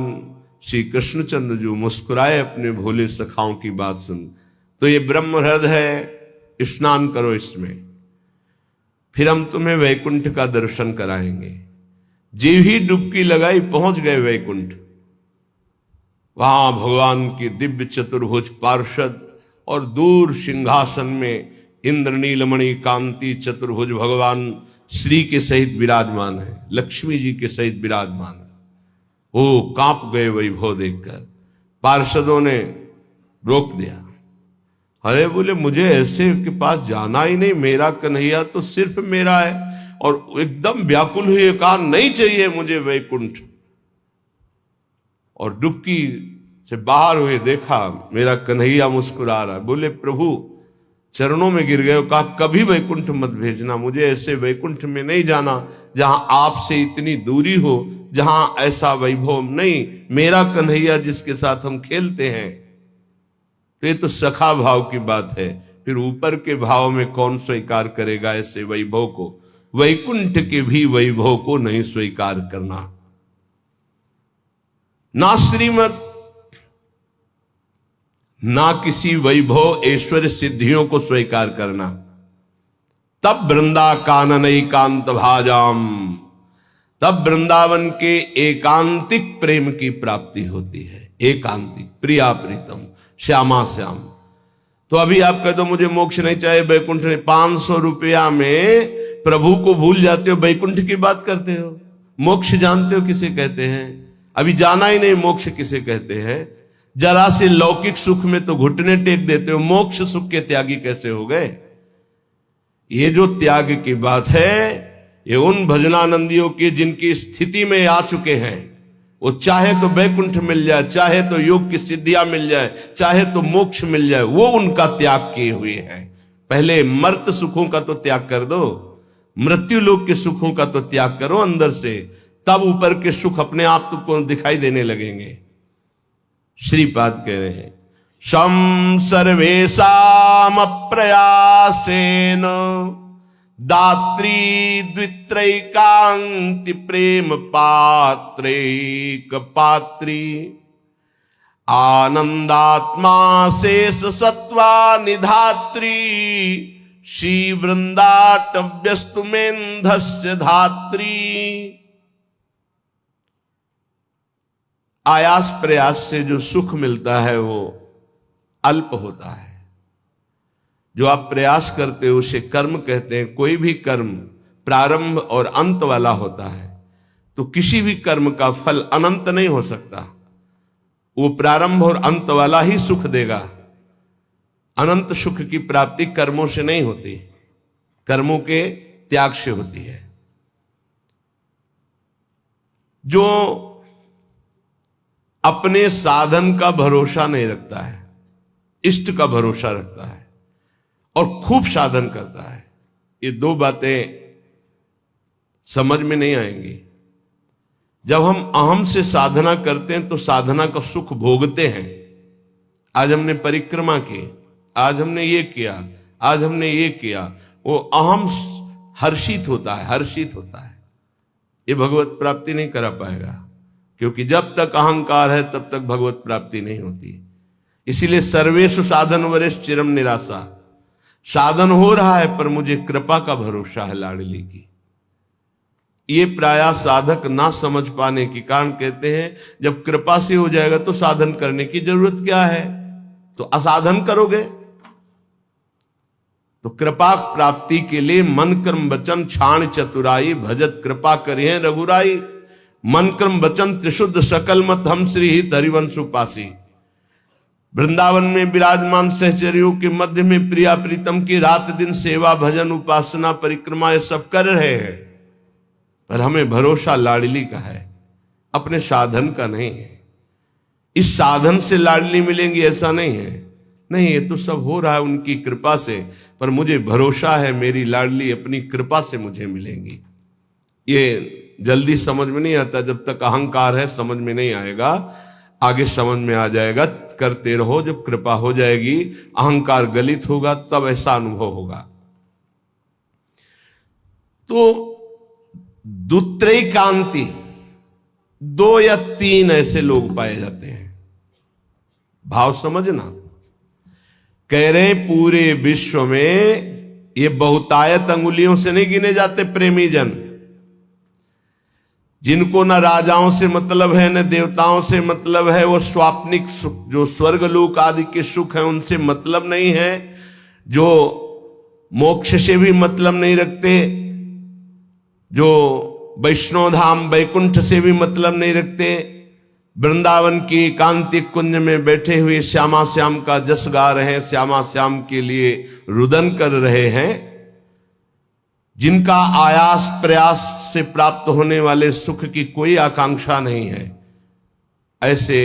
श्री कृष्णचंद्र जो मुस्कुराए अपने भोले सखाओं की बात सुन, तो ये ब्रह्म हृदय है, स्नान करो इसमें, फिर हम तुम्हें वैकुंठ का दर्शन कराएंगे। जीव ही डुबकी लगाई पहुंच गए वैकुंठ। वहां भगवान की दिव्य चतुर्भुज पार्षद और दूर सिंहासन में इंद्र नीलमणि कांति चतुर्भुज भगवान श्री के सहित विराजमान है, लक्ष्मी जी के सहित विराजमान है। वो कांप गए वैभव देखकर। पार्षदों ने रोक दिया। अरे बोले मुझे ऐसे के पास जाना ही नहीं, मेरा कन्हैया तो सिर्फ मेरा है। और एकदम व्याकुल हुए कहा नहीं चाहिए मुझे वैकुंठ। और डुबकी से बाहर हुए देखा मेरा कन्हैया मुस्कुरा रहा। बोले प्रभु चरणों में गिर गए, कहा कभी वैकुंठ मत भेजना, मुझे ऐसे वैकुंठ में नहीं जाना जहां आपसे इतनी दूरी हो, जहां ऐसा वैभव नहीं। मेरा कन्हैया जिसके साथ हम खेलते हैं। तो ये तो सखा भाव की बात है, फिर ऊपर के भाव में कौन स्वीकार करेगा ऐसे वैभव को? वैकुंठ के भी वैभव को नहीं स्वीकार करना, ना श्रीमत ना किसी वैभव ऐश्वर्य सिद्धियों को स्वीकार करना। तब वृंदा कानन एकांत भाजाम, तब वृंदावन के एकांतिक प्रेम की प्राप्ति होती है। एकांतिक, प्रिया प्रीतम, श्यामा श्याम। तो अभी आप कह दो मुझे मोक्ष नहीं चाहिए, वैकुंठ नहीं, 500 रुपया में प्रभु को भूल जाते हो, वैकुंठ की बात करते हो। मोक्ष जानते हो किसे कहते हैं? अभी जाना ही नहीं, मोक्ष किसे कहते हैं? जरा से लौकिक सुख में तो घुटने टेक देते हो, मोक्ष सुख के त्यागी कैसे हो गए? ये जो त्याग की बात है ये उन भजनानंदियों की जिनकी स्थिति में आ चुके हैं। वो चाहे तो वैकुंठ मिल जाए, चाहे तो योग की सिद्धियां मिल जाए, चाहे तो मोक्ष मिल जाए, वो उनका त्याग किए हुए हैं। पहले मर्त सुखों का तो त्याग कर दो, मृत्यु लोक के सुखों का तो त्याग करो अंदर से, तब ऊपर के सुख अपने आप तुमको दिखाई देने लगेंगे। श्रीपाद कह रहे हैं शम सर्वेशाम प्रयासेन दात्री द्वित्रैकांति प्रेम पात्रैक पात्री आनंदात्मा शेष सत्वा निधात्री श्री वृंदाटव्यस्तु मेन्धस्य धात्री। आयास प्रयास से जो सुख मिलता है वो अल्प होता है। जो आप प्रयास करते हो उसे कर्म कहते हैं। कोई भी कर्म प्रारंभ और अंत वाला होता है, तो किसी भी कर्म का फल अनंत नहीं हो सकता। वो प्रारंभ और अंत वाला ही सुख देगा। अनंत सुख की प्राप्ति कर्मों से नहीं होती, कर्मों के त्याग से होती है। जो अपने साधन का भरोसा नहीं रखता है, इष्ट का भरोसा रखता है और खूब साधन करता है, ये दो बातें समझ में नहीं आएंगी। जब हम अहम से साधना करते हैं तो साधना का सुख भोगते हैं। आज हमने परिक्रमा की, आज हमने ये किया, आज हमने ये किया, वो अहम हर्षित होता है, हर्षित होता है। ये भगवत प्राप्ति नहीं करा पाएगा, क्योंकि जब तक अहंकार है तब तक भगवत प्राप्ति नहीं होती। इसीलिए सर्वेषु साधन वरेश चिरम निराशा। साधन हो रहा है पर मुझे कृपा का भरोसा है लाडली की। ये प्रायः साधक ना समझ पाने के कारण कहते हैं जब कृपा से हो जाएगा तो साधन करने की जरूरत क्या है, तो असाधन करोगे। तो कृपा प्राप्ति के लिए मन कर्म वचन छाण चतुराई भजत कृपा करिए रघुराई। मन कर्म वचन त्रिशुद्ध सकल मत हम श्री हित हरिवंश उपासी। वृंदावन में विराजमान सहचरियों के मध्य में प्रिया प्रीतम की रात दिन सेवा भजन उपासना परिक्रमा ये सब कर रहे हैं, पर हमें भरोसा लाडली का है, अपने साधन का नहीं है। इस साधन से लाडली मिलेंगी ऐसा नहीं है, नहीं, ये तो सब हो रहा है उनकी कृपा से, पर मुझे भरोसा है मेरी लाडली अपनी कृपा से मुझे मिलेंगी। ये जल्दी समझ में नहीं आता, जब तक अहंकार है समझ में नहीं आएगा, आगे समझ में आ जाएगा। करते रहो, जब कृपा हो जाएगी, अहंकार गलित होगा, तब ऐसा अनुभव होगा। तो दुत्रैकांति, 2 या 3 ऐसे लोग पाए जाते हैं। भाव समझना, कह रहे पूरे विश्व में ये बहुतायत अंगुलियों से नहीं गिने जाते प्रेमी जन, जिनको न राजाओं से मतलब है न देवताओं से मतलब है, वो स्वाप्निक सुख जो स्वर्गलोक आदि के सुख है उनसे मतलब नहीं है, जो मोक्ष से भी मतलब नहीं रखते, जो वैष्णव धाम वैकुंठ से भी मतलब नहीं रखते, वृंदावन की एकांतिक कुंज में बैठे हुए श्यामा श्याम का जस गा रहे हैं, श्यामा श्याम के लिए रुदन कर रहे हैं, जिनका आयास प्रयास से प्राप्त होने वाले सुख की कोई आकांक्षा नहीं है, ऐसे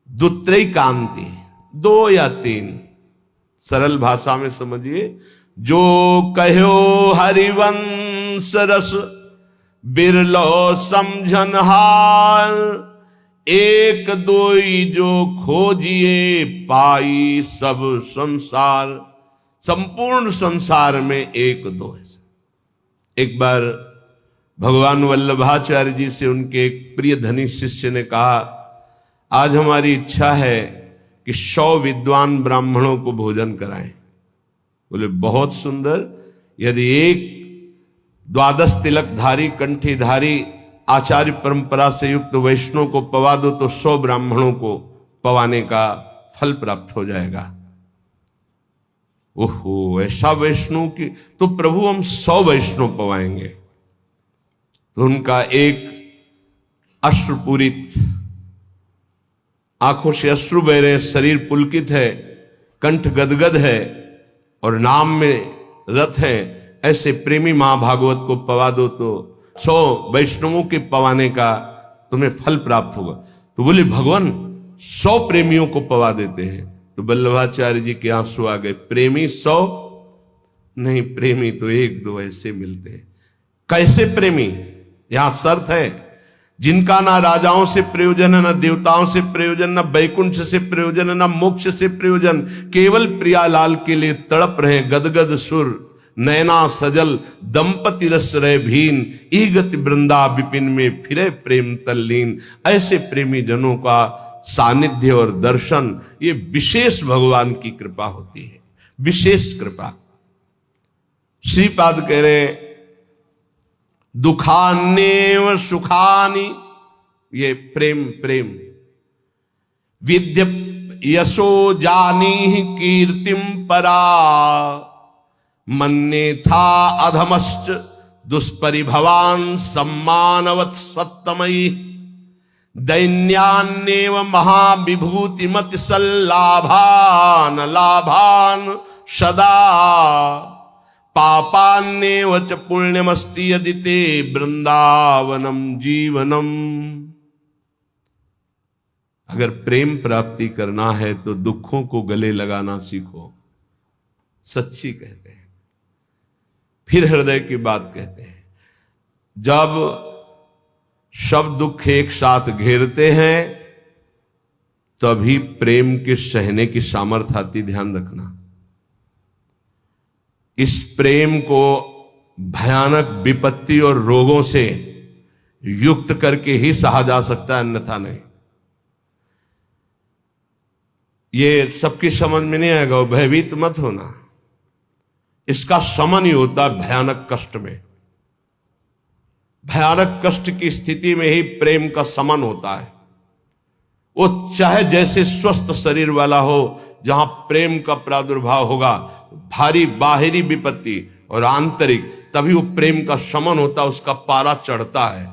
दुत्रैकांति, 2 या 3, सरल भाषा में समझिए, जो कहो हरिवंश रस बिरलो समझन हार, 1 2 जो खोजिए पाई सब संसार। संपूर्ण संसार में 1 2 है। एक बार भगवान वल्लभाचार्य जी से उनके एक प्रिय धनी शिष्य ने कहा, आज हमारी इच्छा है कि 100 विद्वान ब्राह्मणों को भोजन कराएं। बोले बहुत सुंदर, यदि एक 12 तिलकधारी कंठीधारी आचार्य परंपरा से युक्त वैष्णव को पवा दो तो 100 ब्राह्मणों को पवाने का फल प्राप्त हो जाएगा। ओहो, ऐसा वैष्णव की, तो प्रभु हम 100 वैष्णव पवाएंगे। तो उनका एक अश्रुपूरित, आंखों से अश्रु बह रहे, शरीर पुलकित है, कंठ गदगद है और नाम में रत है, ऐसे प्रेमी महाभागवत को पवा दो तो 100 वैष्णवों के पवाने का तुम्हें फल प्राप्त होगा। तो बोले भगवान 100 प्रेमियों को पवा देते हैं। तो वल्लभाचार्य जी के आंसू आ गए, प्रेमी 100 नहीं, प्रेमी तो 1 2 ऐसे मिलते हैं। कैसे प्रेमी? यहां शर्त है, जिनका ना राजाओं से प्रयोजन है, ना देवताओं से प्रयोजन, ना वैकुंठ से प्रयोजन, ना मोक्ष से प्रयोजन, केवल प्रियालाल के लिए तड़प रहे गदगद सुर, नैना सजल दंपति रस रहे भीन, ई गति वृंदा विपिन में फिरे प्रेम तल्लीन। ऐसे प्रेमी जनों का सानिध्य और दर्शन, ये विशेष भगवान की कृपा होती है, विशेष कृपा। श्रीपाद कह रहे दुखान्येव सुखानि, ये प्रेम प्रेम, विद्य यशो जानी कीर्तिम परा, मन्ये था अधमश्च दुष्परिभवान सम्मानवत् सत्तमयी, दैन्यान्येव महाविभूतिमति सल्लाभान लाभान सदा, पापान्येव च पुण्यमस्ति यदि ते वृंदावनम जीवनम। अगर प्रेम प्राप्ति करना है तो दुखों को गले लगाना सीखो, सच्ची कहते हैं। फिर हृदय की बात कहते हैं, जब सब दुख एक साथ घेरते हैं तभी प्रेम के सहने की सामर्थ्य आती, ध्यान रखना। इस प्रेम को भयानक विपत्ति और रोगों से युक्त करके ही सहा जा सकता है, अन्यथा नहीं। ये सबकी समझ में नहीं आएगा, भयभीत मत होना। इसका समन ही होता भयानक कष्ट में। भयानक कष्ट की स्थिति में ही प्रेम का समन होता है। वो चाहे जैसे स्वस्थ शरीर वाला हो, जहां प्रेम का प्रादुर्भाव होगा, भारी बाहरी विपत्ति और आंतरिक, तभी वो प्रेम का समन होता है, उसका पारा चढ़ता है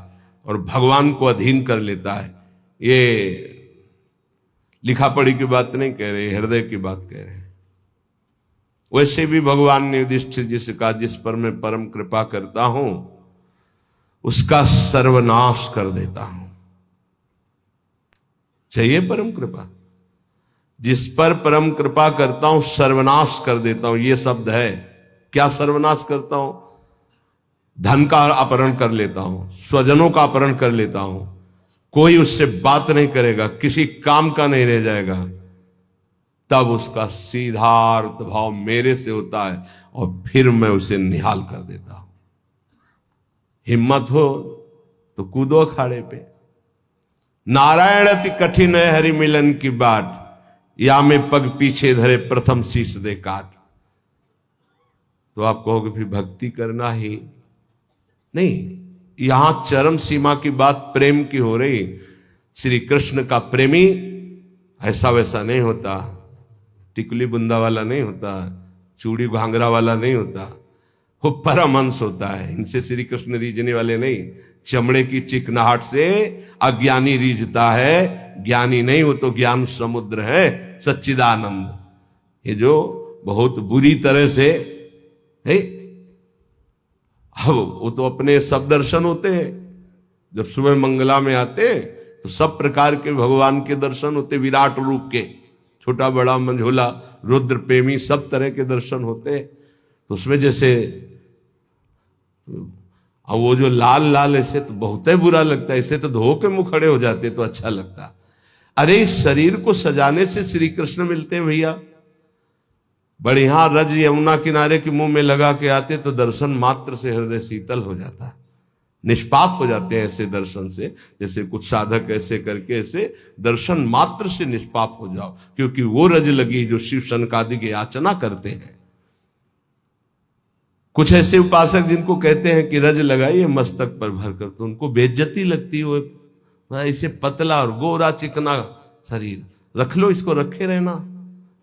और भगवान को अधीन कर लेता है। ये लिखा पढ़ी की बात नहीं कह रहे, हृदय की बात कह रहे हैं। वैसे भी भगवान ने युधिष्ठिर जी से कहा, जिस पर मैं परम कृपा करता हूं उसका सर्वनाश कर देता हूं। चाहिए परम कृपा? जिस पर परम कृपा करता हूं सर्वनाश कर देता हूं, यह शब्द है। क्या सर्वनाश करता हूं? धन का अपहरण कर लेता हूं, स्वजनों का अपहरण कर लेता हूं, कोई उससे बात नहीं करेगा, किसी काम का नहीं रह जाएगा। तब उसका सीधा अर्थ भाव मेरे से होता है और फिर मैं उसे निहाल कर देता हूं। हिम्मत हो तो कूदो अखाड़े पे। नारायण अति कठिन है हरि मिलन की बाट, या में पग पीछे धरे प्रथम शीश दे काट। तो आप कहोगे फिर भक्ति करना ही नहीं। यहां चरम सीमा की बात प्रेम की हो रही। श्री कृष्ण का प्रेमी ऐसा वैसा नहीं होता, टिकुली बुंदा वाला नहीं होता, चूड़ी घांगरा वाला नहीं होता, वो परमहंस होता है। इनसे श्री कृष्ण रीझने वाले नहीं। चमड़े की चिकनाहट से अज्ञानी रीझता है, ज्ञानी नहीं, वो तो ज्ञान समुद्र है, सच्चिदानंद। ये जो बहुत बुरी तरह से है, अब वो तो अपने सब दर्शन होते हैं। जब सुबह मंगला में आते तो सब प्रकार के भगवान के दर्शन होते, विराट रूप के, छोटा बड़ा मंझोला रुद्र प्रेमी सब तरह के दर्शन होते। तो उसमें जैसे अब वो जो लाल लाल ऐसे तो बहुत ही बुरा लगता है, ऐसे तो धो के मुंह खड़े हो जाते तो अच्छा लगता। अरे इस शरीर को सजाने से श्री कृष्ण मिलते हैं भैया। बढ़िया रज यमुना किनारे के मुंह में लगा के आते तो दर्शन मात्र से हृदय शीतल हो जाता है, निष्पाप हो जाते हैं ऐसे दर्शन से। जैसे कुछ साधक ऐसे करके ऐसे दर्शन मात्र से निष्पाप हो जाओ, क्योंकि वो रज लगी जो शिव शनकादि की याचना करते हैं। कुछ ऐसे उपासक जिनको कहते हैं कि रज लगाइए मस्तक पर भर कर, तो उनको बेइज्जती लगती है। वो ऐसे पतला और गोरा चिकना शरीर, रख लो इसको, रखे रहना,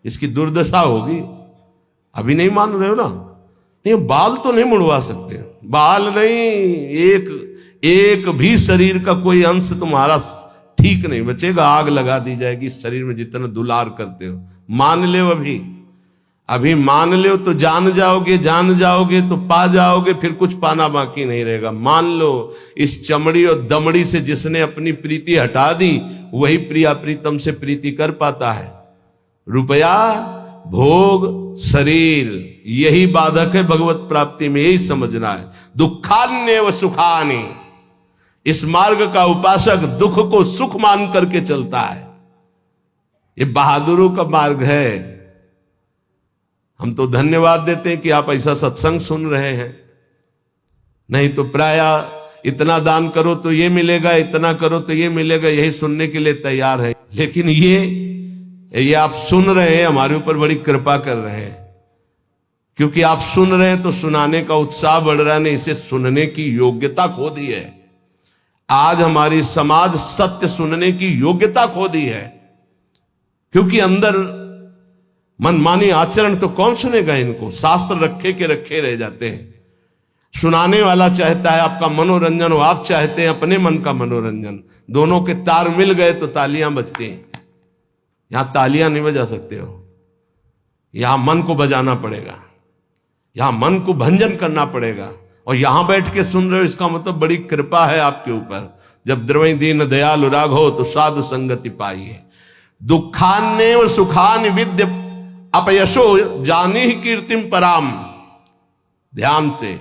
इसकी दुर्दशा होगी। अभी नहीं मान रहे हो ना? नहीं, बाल तो नहीं मुड़वा सकते, बाल नहीं, एक भी शरीर का कोई अंश तुम्हारा ठीक नहीं बचेगा। आग लगा दी जाएगी इस शरीर में जितना दुलार करते हो। मान ले अभी मान लो तो जान जाओगे तो पा जाओगे, फिर कुछ पाना बाकी नहीं रहेगा। मान लो इस चमड़ी और दमड़ी से जिसने अपनी प्रीति हटा दी वही प्रिया प्रीतम से प्रीति कर पाता है। रुपया, भोग, शरीर, यही बाधक है भगवत प्राप्ति में, यही समझना है। दुखान्य व सुखानि, इस मार्ग का उपासक दुख को सुख मान करके चलता है। ये बहादुरों का मार्ग है। हम तो धन्यवाद देते हैं कि आप ऐसा सत्संग सुन रहे हैं, नहीं तो प्राय इतना दान करो तो ये मिलेगा, इतना करो तो ये मिलेगा, यही सुनने के लिए तैयार है। लेकिन ये आप सुन रहे हैं, हमारे ऊपर बड़ी कृपा कर रहे हैं, क्योंकि आप सुन रहे हैं तो सुनाने का उत्साह बढ़ रहा है। नहीं, इसे सुनने की योग्यता खो दी है। आज हमारी समाज सत्य सुनने की योग्यता खो दी है, क्योंकि अंदर मनमानी आचरण तो कौन सुनेगा इनको। शास्त्र रखे के रखे रह जाते हैं। सुनाने वाला चाहता है आपका मनोरंजन, और आप चाहते हैं अपने मन का मनोरंजन। दोनों के तार मिल गए तो तालियां बजती हैं। यहां तालियां नहीं बजा सकते हो, यहां मन को बजाना पड़ेगा, यहां मन को भंजन करना पड़ेगा। और यहां बैठ के सुन रहे हो, इसका मतलब बड़ी कृपा है आपके ऊपर। जब द्रवई दीन दयालु राघो तो साधु संगति पाइए। दुखान्येव सुखानि विद्य अपयशो जानी कीर्तिम पराम। ध्यान से,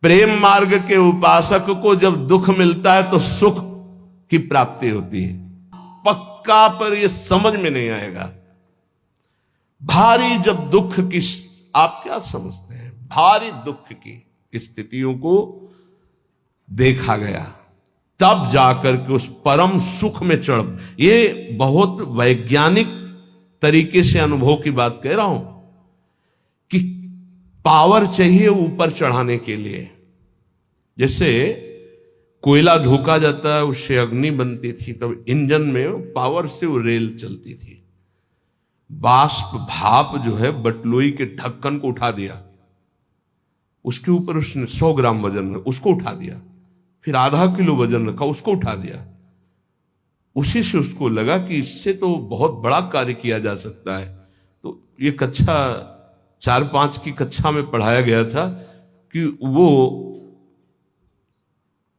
प्रेम मार्ग के उपासक को जब दुख मिलता है तो सुख की प्राप्ति होती है। पक्का पर यह समझ में नहीं आएगा। भारी जब दुख की, आप क्या समझते हैं, भारी दुख की स्थितियों को देखा गया, तब जाकर के उस परम सुख में चढ़। ये बहुत वैज्ञानिक तरीके से अनुभव की बात कह रहा हूं कि पावर चाहिए ऊपर चढ़ाने के लिए। जैसे कोयला झोंका जाता है, उससे अग्नि बनती थी, तब इंजन में पावर से वो रेल चलती थी। बाष्प भाप जो है बटलोई के ढक्कन को उठा दिया, उसके ऊपर उसने 100 ग्राम वजन उसको उठा दिया, फिर आधा किलो वजन रखा, उसको उठा दिया, उसी से उसको लगा कि इससे तो बहुत बड़ा कार्य किया जा सकता है। तो ये कक्षा 4-5 की कक्षा में पढ़ाया गया था कि वो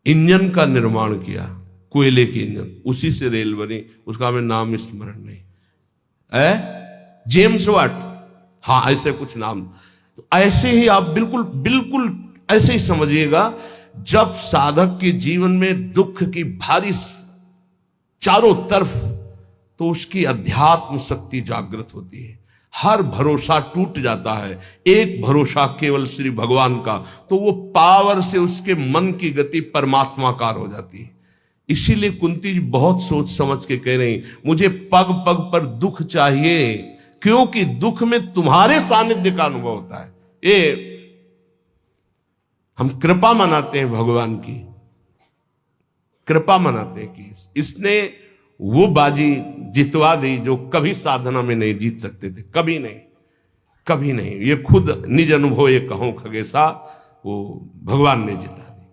इंजन का निर्माण किया, कोयले की इंजन, उसी से रेल बनी, उसका हमें नाम स्मरण नहीं है, जेम्स वाट, हाँ ऐसे कुछ नाम। तो ऐसे ही आप बिल्कुल बिल्कुल ऐसे ही समझिएगा, जब साधक के जीवन में दुख की भारी चारों तरफ, तो उसकी अध्यात्म शक्ति जागृत होती है, हर भरोसा टूट जाता है, एक भरोसा केवल श्री भगवान का, तो वो पावर से उसके मन की गति परमात्माकार हो जाती है। इसीलिए कुंती जी बहुत सोच समझ के कह रही, मुझे पग पग पर दुख चाहिए, क्योंकि दुख में तुम्हारे सानिध्य का अनुभव होता है। ये हम कृपा मनाते हैं, भगवान की कृपा मनाते हैं कि इसने वो बाजी जितवा दी जो कभी साधना में नहीं जीत सकते थे, कभी नहीं, कभी नहीं। ये खुद निज अनुभव ये कहूं खगेशा, वो भगवान ने जिता दी।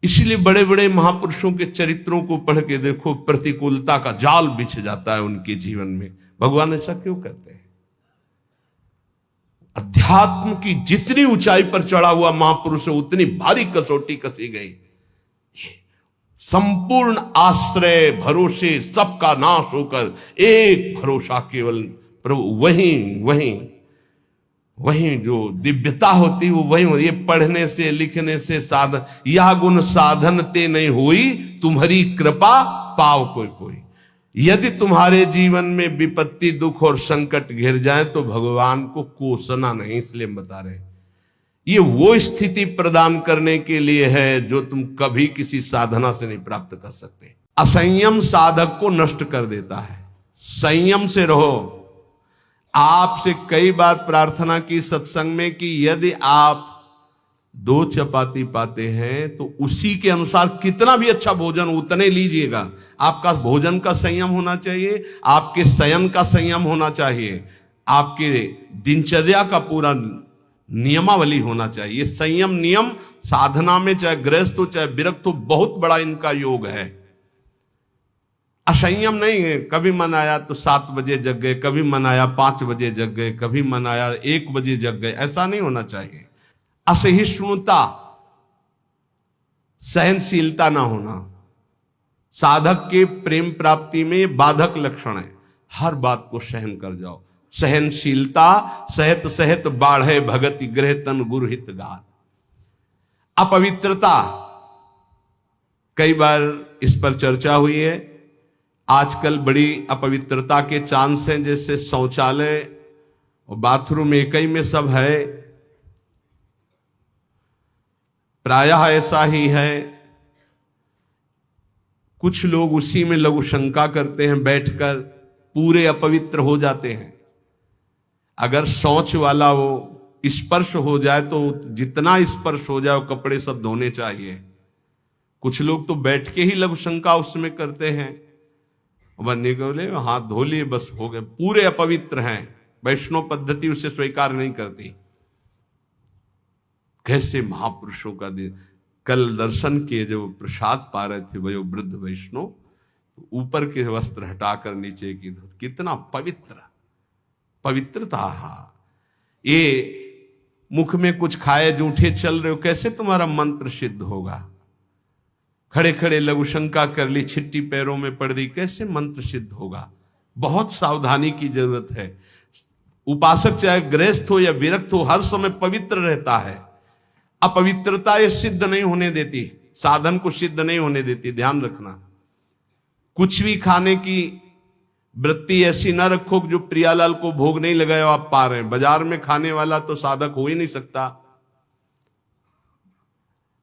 इसलिए बड़े बड़े महापुरुषों के चरित्रों को पढ़ के देखो, प्रतिकूलता का जाल बिछ जाता है उनके जीवन में। भगवान ऐसा क्यों करते हैं? अध्यात्म की जितनी ऊंचाई पर चढ़ा हुआ महापुरुष है, उतनी भारी कसौटी कसी गई। संपूर्ण आश्रय भरोसे सबका नाश होकर एक भरोसा केवल प्रभु, वहीं जो दिव्यता होती वो वहीं होती। ये पढ़ने से लिखने से साधन, यह गुण साधन ते नहीं हुई, तुम्हारी कृपा पाव कोई कोई। यदि तुम्हारे जीवन में विपत्ति दुख और संकट घिर जाए तो भगवान को कोसना नहीं, इसलिए बता रहे ये वो स्थिति प्रदान करने के लिए है जो तुम कभी किसी साधना से नहीं प्राप्त कर सकते। असंयम साधक को नष्ट कर देता है, संयम से रहो। आपसे कई बार प्रार्थना की सत्संग में कि यदि आप 2 चपाती पाते हैं तो उसी के अनुसार कितना भी अच्छा भोजन उतने लीजिएगा। आपका भोजन का संयम होना चाहिए, आपके शयन का संयम होना चाहिए, आपके दिनचर्या का पूरा नियमावली होना चाहिए। संयम नियम साधना में चाहे गृहस्थ हो चाहे विरक्त हो, बहुत बड़ा इनका योग है। असंयम नहीं है, कभी मन आया तो 7 बजे जग गए, कभी मन आया 5 बजे जग गए, कभी मन आया 1 बजे जग गए, ऐसा नहीं होना चाहिए। असहिष्णुता, सहनशीलता ना होना साधक के प्रेम प्राप्ति में बाधक लक्षण है। हर बात को सहन कर जाओ। सहनशीलता सहत सहत बाढ़े भगति गृह तन गुरु हित गात। अपवित्रता, कई बार इस पर चर्चा हुई है। आजकल बड़ी अपवित्रता के चांस हैं, जैसे शौचालय और बाथरूम एक ही में सब है, प्रायः ऐसा ही है। कुछ लोग उसी में लघु शंका करते हैं, बैठकर पूरे अपवित्र हो जाते हैं। अगर शौच वाला वो स्पर्श हो जाए तो जितना स्पर्श हो जाए वो कपड़े सब धोने चाहिए। कुछ लोग तो बैठ के ही लघु शंका उसमें करते हैं, बनने को बोले हाथ धो लिए बस हो गए, पूरे अपवित्र हैं। वैष्णव पद्धति उसे स्वीकार नहीं करती। कैसे महापुरुषों का दिन, कल दर्शन किए जब प्रसाद पा रहे थे वो वृद्ध वैष्णव, तो ऊपर के वस्त्र हटाकर नीचे की धोती, कितना पवित्र पवित्रता। ये मुख में कुछ खाए जूठे चल रहे हो, कैसे तुम्हारा मंत्र सिद्ध होगा? खड़े खड़े लघु शंका कर ली, छिट्टी पैरों में पड़ रही, कैसे मंत्र सिद्ध होगा? बहुत सावधानी की जरूरत है। उपासक चाहे गृहस्थ हो या विरक्त हो, हर समय पवित्र रहता है। अपवित्रता ये सिद्ध नहीं होने देती, साधन को सिद्ध नहीं होने देती, ध्यान रखना। कुछ भी खाने की वृत्ति ऐसी न रखो जो प्रियालाल को भोग नहीं लगाया आप पा रहे हैं। बाजार में खाने वाला तो साधक हो ही नहीं सकता।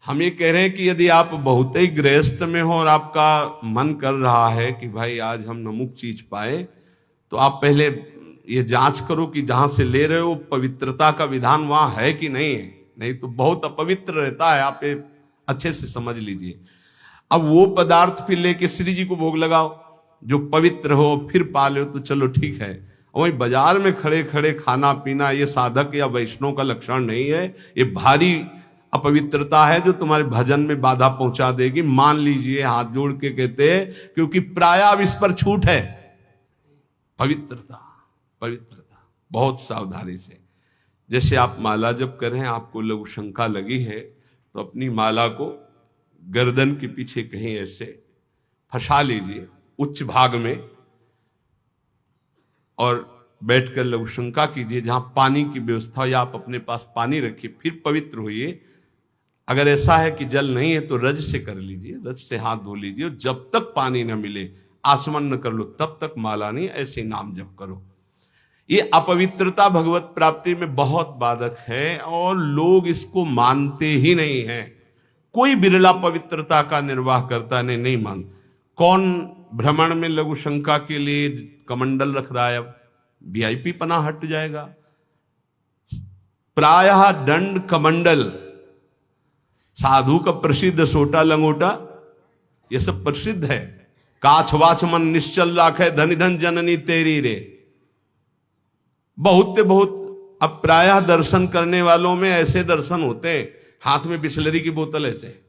हम ये कह रहे हैं कि यदि आप बहुत ही गृहस्थ में हो और आपका मन कर रहा है कि भाई आज हम नमुक चीज पाए, तो आप पहले ये जांच करो कि जहां से ले रहे हो पवित्रता का विधान वहां है कि नहीं है। नहीं तो बहुत अपवित्र रहता है, आप ये अच्छे से समझ लीजिए। अब वो पदार्थ फिर लेके श्री जी को भोग लगाओ जो पवित्र हो, फिर पाले हो तो चलो ठीक है। वही बाजार में खड़े खड़े खाना पीना ये साधक या वैष्णव का लक्षण नहीं है। ये भारी अपवित्रता है जो तुम्हारे भजन में बाधा पहुंचा देगी। मान लीजिए, हाथ जोड़ के कहते हैं, क्योंकि प्राय अब इस पर छूट है। पवित्रता, पवित्रता, बहुत सावधानी से। जैसे आप माला जप कर रहे हैं, आपको लघु शंका लगी है, तो अपनी माला को गर्दन के पीछे कहीं ऐसे फंसा लीजिए, उच्च भाग में, और बैठकर लघु शंका कीजिए। जहां पानी की व्यवस्था हो या आप अपने पास पानी रखिए, फिर पवित्र होइए। अगर ऐसा है कि जल नहीं है तो रज से कर लीजिए, रज से हाथ धो लीजिए, और जब तक पानी न मिले, आचमन न कर लो, तब तक माला नहीं, ऐसे नाम जप करो। ये अपवित्रता भगवत प्राप्ति में बहुत बाधक है और लोग इसको मानते ही नहीं है। कोई बिरला पवित्रता का निर्वाह करता नहीं मान। कौन भ्रमण में लघु शंका के लिए कमंडल रख रहा है? अब वीआईपी पना हट जाएगा। प्रायः दंड कमंडल, साधु का प्रसिद्ध सोटा लंगोटा, ये सब प्रसिद्ध है। काछ वाच मन निश्चल राखे, धन धन जननी तेरी रे। बहुत अब प्रायः दर्शन करने वालों में ऐसे दर्शन होते हैं, हाथ में बिस्लरी की बोतल ऐसे,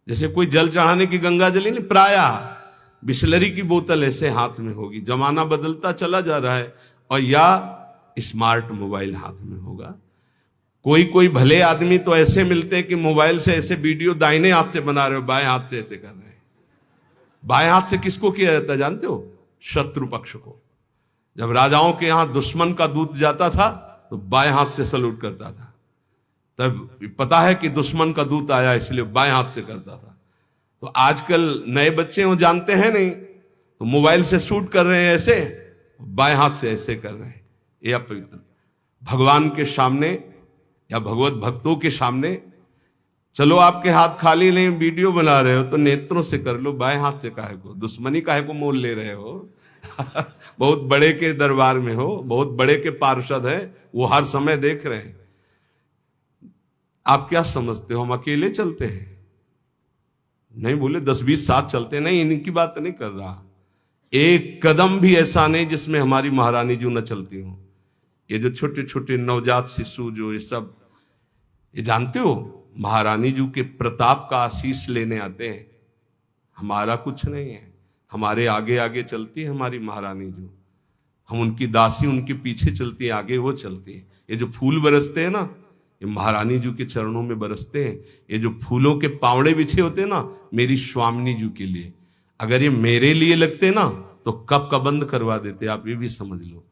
जैसे कोई जल चढ़ाने की गंगा जली नहीं, प्रायः बिस्लरी की बोतल ऐसे हाथ में होगी। जमाना बदलता चला जा रहा है, और या स्मार्ट मोबाइल हाथ में होगा। कोई भले आदमी तो ऐसे मिलते हैं कि मोबाइल से ऐसे वीडियो दाहिने हाथ से बना रहे हो, बाएं हाथ से ऐसे कर रहे हैं। बाएं हाथ से किसको किया जाता है जानते हो? शत्रु पक्ष को। जब राजाओं के यहां दुश्मन का दूत जाता था तो बाएं हाथ से सलूट करता था। तब पता है कि दुश्मन का दूत आया, इसलिए बाएं हाथ से करता था। तो आजकल नए बच्चे वो जानते हैं नहीं, तो मोबाइल से शूट कर रहे हैं ऐसे, बाएं हाथ से ऐसे कर रहे हैं। ये अपवित्र। भगवान के सामने या भगवत भक्तों के सामने, चलो आपके हाथ खाली नहीं, वीडियो बना रहे हो तो नेत्रों से कर लो, बाएं हाथ से काहे को? दुश्मनी काहे को मोल ले रहे हो? बहुत बड़े के दरबार में हो, बहुत बड़े के पार्षद है, वो हर समय देख रहे हैं। आप क्या समझते हो हम अकेले चलते हैं? नहीं बोले 10-20 साथ चलते नहीं, इनकी बात नहीं कर रहा। एक कदम भी ऐसा नहीं जिसमें हमारी महारानी जी न चलती हो। ये जो छोटे छोटे नवजात शिशु जो ये सब, ये जानते हो महारानी जी के प्रताप का आशीष लेने आते हैं। हमारा कुछ नहीं है, हमारे आगे आगे चलती है हमारी महारानी जी। हम उनकी दासी, उनके पीछे चलती है, आगे वो चलती है। ये जो फूल बरसते हैं ना, ये महारानी जी के चरणों में बरसते हैं। ये जो फूलों के पावड़े बिछे होते हैं ना, मेरी स्वामिनी जी के लिए। अगर ये मेरे लिए लगते ना तो कब का बंद करवा देते, आप ये भी समझ लो।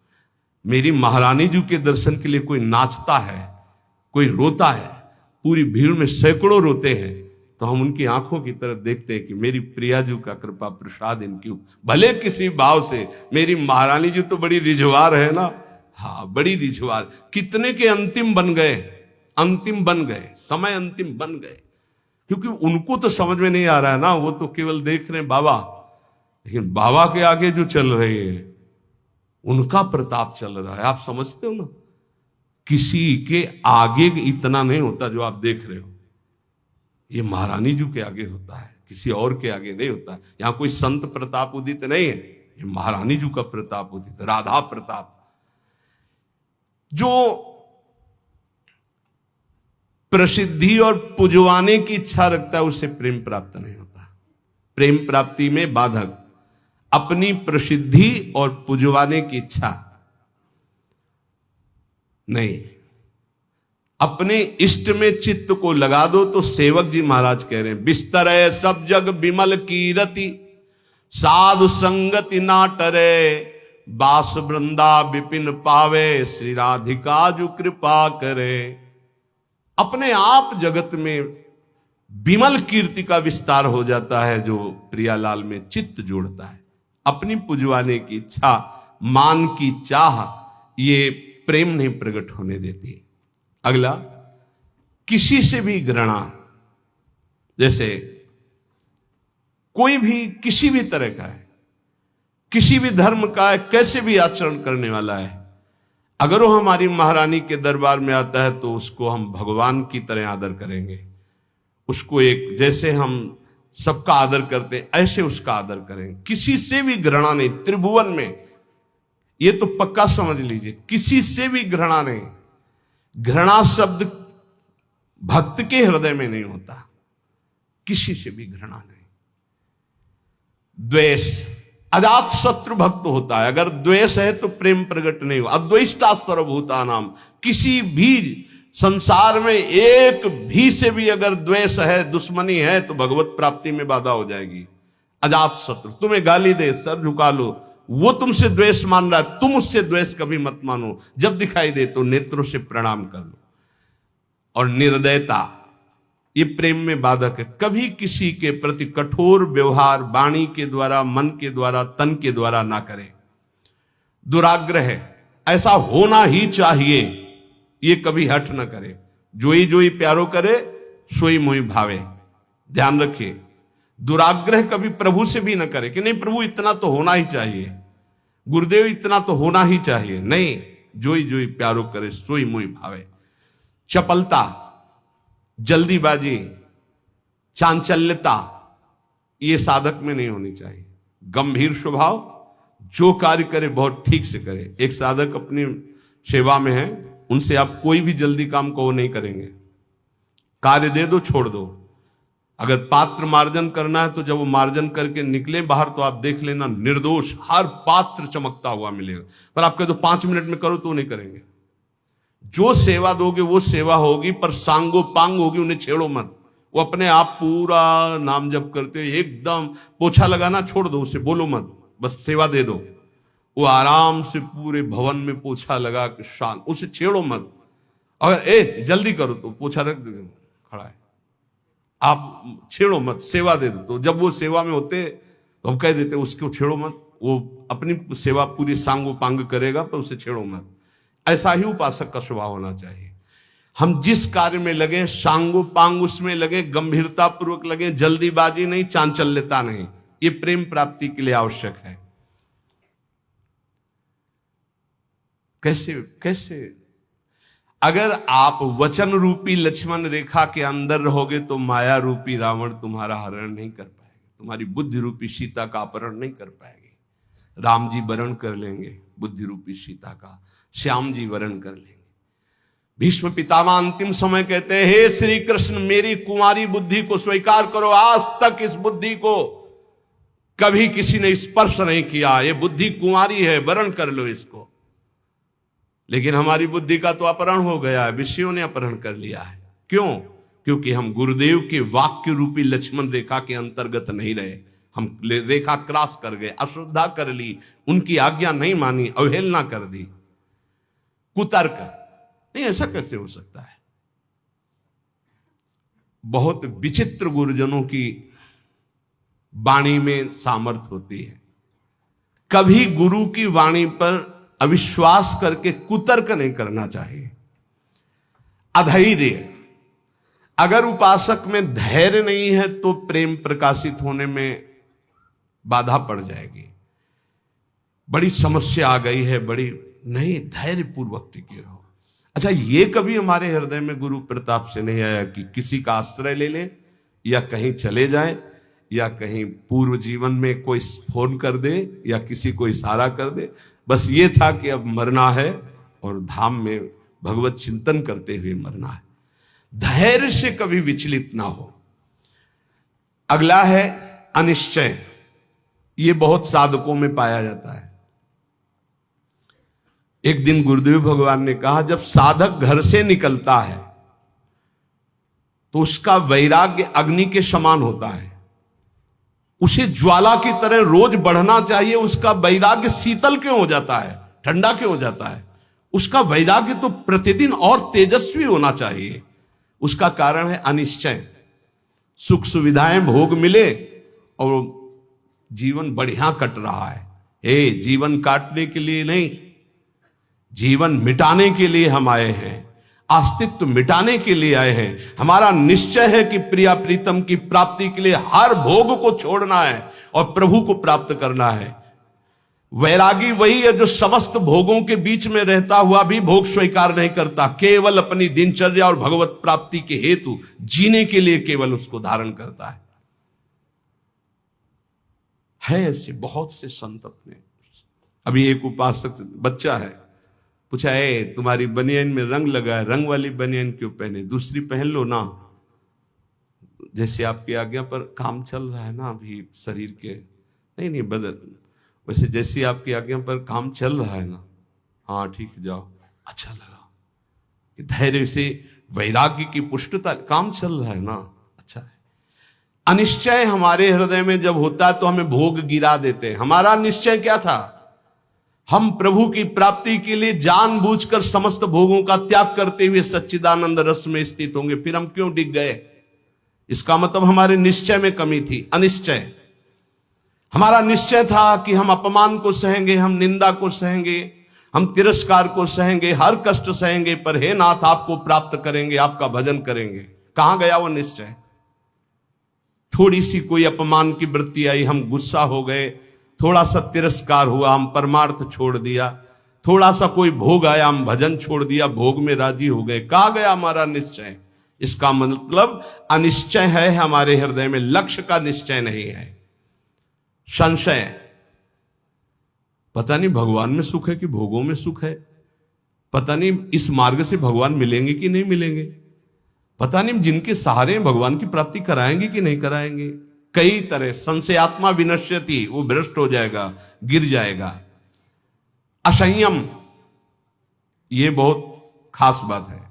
मेरी महारानी जी के दर्शन के लिए कोई नाचता है, कोई रोता है, पूरी भीड़ में सैकड़ों रोते हैं, तो हम उनकी आंखों की तरफ देखते हैं कि मेरी प्रिया जी का कृपा प्रसाद इनकी, भले किसी भाव से। मेरी महारानी जी तो बड़ी रिझवार है ना, हाँ बड़ी रिझवार। कितने के अंतिम बन गए, अंतिम बन गए, समय अंतिम बन गए, क्योंकि उनको तो समझ में नहीं आ रहा है ना, वो तो केवल देख रहे हैं बाबा। लेकिन बाबा के आगे जो चल रहे हैं उनका प्रताप चल रहा है। आप समझते हो ना, किसी के आगे इतना नहीं होता जो आप देख रहे हो, ये महारानी जी के आगे होता है, किसी और के आगे नहीं होता है। यहां कोई संत प्रताप उदित नहीं है, ये महारानी जी का प्रताप उदित, राधा प्रताप। जो प्रसिद्धि और पुजवाने की इच्छा रखता है उसे प्रेम प्राप्त नहीं होता। प्रेम प्राप्ति में बाधक अपनी प्रसिद्धि और पुजवाने की इच्छा नहीं। अपने इष्ट में चित्त को लगा दो। तो सेवक जी महाराज कह रहे हैं, बिस्तर है सब जग बिमल कीरति, साधु संगति ना टरे, बास वृंदा विपिन पावे, श्री राधिका जो कृपा करे। अपने आप जगत में विमल कीर्ति का विस्तार हो जाता है जो प्रियालाल में चित्त जोड़ता है। अपनी पुजवाने की इच्छा, मान की चाह, ये प्रेम नहीं प्रकट होने देती। अगला, किसी से भी घृणा। जैसे कोई भी किसी भी तरह का है, किसी भी धर्म का है, कैसे भी आचरण करने वाला है, अगर वो हमारी महारानी के दरबार में आता है तो उसको हम भगवान की तरह आदर करेंगे। उसको एक, जैसे हम सबका आदर करते हैं ऐसे उसका आदर करें। किसी से भी घृणा नहीं। त्रिभुवन में ये तो पक्का समझ लीजिए, किसी से भी घृणा नहीं। घृणा शब्द भक्त के हृदय में नहीं होता, किसी से भी घृणा नहीं। द्वेष, अजात शत्रु भक्त होता है। अगर द्वेष है तो प्रेम प्रकट नहीं हो। अद्वेष्टा सर्वभूतानाम, किसी भी संसार में एक भी से भी अगर द्वेष है, दुश्मनी है, तो भगवत प्राप्ति में बाधा हो जाएगी। अजात शत्रु, तुम्हें गाली दे, सर झुका लो, वो तुमसे द्वेष मान रहा है, तुम उससे द्वेष कभी मत मानो। जब दिखाई दे तो नेत्रों से प्रणाम कर लो। और निर्दयता, ये प्रेम में बाधक है। कभी किसी के प्रति कठोर व्यवहार वाणी के द्वारा, मन के द्वारा, तन के द्वारा ना करे। दुराग्रह, ऐसा होना ही चाहिए, ये कभी हट ना करे। जोई प्यारो करे, सोई मोई भावे। ध्यान रखिए, दुराग्रह कभी प्रभु से भी ना करे कि नहीं प्रभु इतना तो होना ही चाहिए, गुरुदेव इतना तो होना ही चाहिए। नहीं, जोई प्यारो करे, सोई मोई भावे। चपलता, जल्दीबाजी, चांचल्यता, ये साधक में नहीं होनी चाहिए। गंभीर स्वभाव, जो कार्य करे बहुत ठीक से करे। एक साधक अपनी सेवा में है, उनसे आप कोई भी जल्दी काम को वो नहीं करेंगे। कार्य दे दो, छोड़ दो। अगर पात्र मार्जन करना है तो जब वो मार्जन करके निकले बाहर तो आप देख लेना निर्दोष हर पात्र चमकता हुआ मिलेगा। पर आप कह दो 5 मिनट में करो तो वो नहीं करेंगे। जो सेवा दोगे वो सेवा होगी, पर सांगो पांग होगी, उन्हें छेड़ो मत। वो अपने आप पूरा नाम जप करते एकदम, पोछा लगाना छोड़ दो, उसे बोलो मत, बस सेवा दे दो। वो आराम से पूरे भवन में पोछा लगा के शांत, उसे छेड़ो मत। अगर जल्दी करो तो पोछा रख दे, खड़ा है, आप छेड़ो मत, सेवा दे दो। तो जब वो सेवा में होते तो हम कह देते उसको छेड़ो मत, वो अपनी सेवा पूरी सांगो पांग करेगा, पर उसे छेड़ो मत। ऐसा ही उपासक का स्वभाव होना चाहिए। हम जिस कार्य में लगे सांगो पांग उसमें लगे, गंभीरता पूर्वक लगे, जल्दीबाजी नहीं, चांचल्यता नहीं। ये प्रेम प्राप्ति के लिए आवश्यक है। कैसे अगर आप वचन रूपी लक्ष्मण रेखा के अंदर रहोगे तो माया रूपी रावण तुम्हारा हरण नहीं कर पाएगा, तुम्हारी बुद्धि रूपी सीता का अपहरण नहीं कर पाएगी। राम जी वरण कर लेंगे बुद्धि रूपी सीता का, श्याम जी वरण कर लेंगे। भीष्म पितामह अंतिम समय कहते हैं, हे श्री कृष्ण मेरी कुंवारी बुद्धि को स्वीकार करो। आज तक इस बुद्धि को कभी किसी ने स्पर्श नहीं किया, ये बुद्धि कुंवारी है, वरण कर लो इसको। लेकिन हमारी बुद्धि का तो अपहरण हो गया है, विषयों ने अपहरण कर लिया है। क्यों? क्योंकि हम गुरुदेव के वाक्य रूपी लक्ष्मण रेखा के अंतर्गत नहीं रहे। हम रेखा क्रॉस कर गए, अश्रद्धा कर ली, उनकी आज्ञा नहीं मानी, अवहेलना कर दी, कुतर्क। नहीं, ऐसा कैसे हो सकता है? बहुत विचित्र गुरुजनों की वाणी में सामर्थ्य होती है। कभी गुरु की वाणी पर अविश्वास करके कुतर्क नहीं करना चाहिए। अधैर्य, अगर उपासक में धैर्य नहीं है तो प्रेम प्रकाशित होने में बाधा पड़ जाएगी। बड़ी समस्या आ गई है, बड़ी नहीं, धैर्य पूर्वक टिके रहो। अच्छा, ये कभी हमारे हृदय में गुरु प्रताप से नहीं आया कि किसी का आश्रय ले लें या कहीं चले जाएं या कहीं पूर्व जीवन में कोई फोन कर दे या किसी को इशारा कर दे। बस ये था कि अब मरना है और धाम में भगवत चिंतन करते हुए मरना है। धैर्य से कभी विचलित ना हो। अगला है अनिश्चय। ये बहुत साधकों में पाया जाता है। एक दिन गुरुदेव भगवान ने कहा, जब साधक घर से निकलता है तो उसका वैराग्य अग्नि के समान होता है। उसे ज्वाला की तरह रोज बढ़ना चाहिए। उसका वैराग्य शीतल क्यों हो जाता है, ठंडा क्यों हो जाता है? उसका वैराग्य तो प्रतिदिन और तेजस्वी होना चाहिए। उसका कारण है अनिश्चय। सुख सुविधाएं भोग मिले और जीवन बढ़िया कट रहा है। हे, जीवन काटने के लिए नहीं, जीवन मिटाने के लिए हम आए हैं, अस्तित्व मिटाने के लिए आए हैं। हमारा निश्चय है कि प्रिया प्रीतम की प्राप्ति के लिए हर भोग को छोड़ना है और प्रभु को प्राप्त करना है। वैरागी वही है जो समस्त भोगों के बीच में रहता हुआ भी भोग स्वीकार नहीं करता, केवल अपनी दिनचर्या और भगवत प्राप्ति के हेतु जीने के लिए केवल उसको धारण करता है ऐसे बहुत से संत अपने। अभी एक उपासक बच्चा है, पूछा, है तुम्हारी बनियान में रंग लगा है, रंग वाली बनियान क्यों पहने, दूसरी पहन लो ना। जैसे आपकी आज्ञा पर काम चल रहा है ना अभी शरीर के, नहीं बदल, वैसे जैसी आपकी आज्ञा पर काम चल रहा है ना, हाँ ठीक जाओ। अच्छा लगा कि धैर्य से वैराग्य की पुष्टता, काम चल रहा है ना, अच्छा है। अनिश्चय हमारे हृदय में जब होता है तो हमें भोग गिरा देते हैं। हमारा निश्चय क्या था, हम प्रभु की प्राप्ति के लिए जानबूझकर समस्त भोगों का त्याग करते हुए सच्चिदानंद रस में स्थित होंगे, फिर हम क्यों डिग गए। इसका मतलब हमारे निश्चय में कमी थी। अनिश्चय, हमारा निश्चय था कि हम अपमान को सहेंगे, हम निंदा को सहेंगे, हम तिरस्कार को सहेंगे, हर कष्ट सहेंगे, पर हे नाथ आपको प्राप्त करेंगे, आपका भजन करेंगे। कहां गया वो निश्चय। थोड़ी सी कोई अपमान की वृत्ति आई, हम गुस्सा हो गए, थोड़ा सा तिरस्कार हुआ, हम परमार्थ छोड़ दिया, थोड़ा सा कोई भोग आया, हम भजन छोड़ दिया, भोग में राजी हो गए। कहां गया हमारा निश्चय। इसका मतलब अनिश्चय है हमारे हृदय में, लक्ष्य का निश्चय नहीं है। संशय, पता नहीं भगवान में सुख है कि भोगों में सुख है, पता नहीं इस मार्ग से भगवान मिलेंगे कि नहीं मिलेंगे, पता नहीं जिनके सहारे भगवान की प्राप्ति कराएंगे कि नहीं कराएंगे। कई तरह संशयात्मा विनश्यति, वो भ्रष्ट हो जाएगा, गिर जाएगा। असंयम, ये बहुत खास बात है।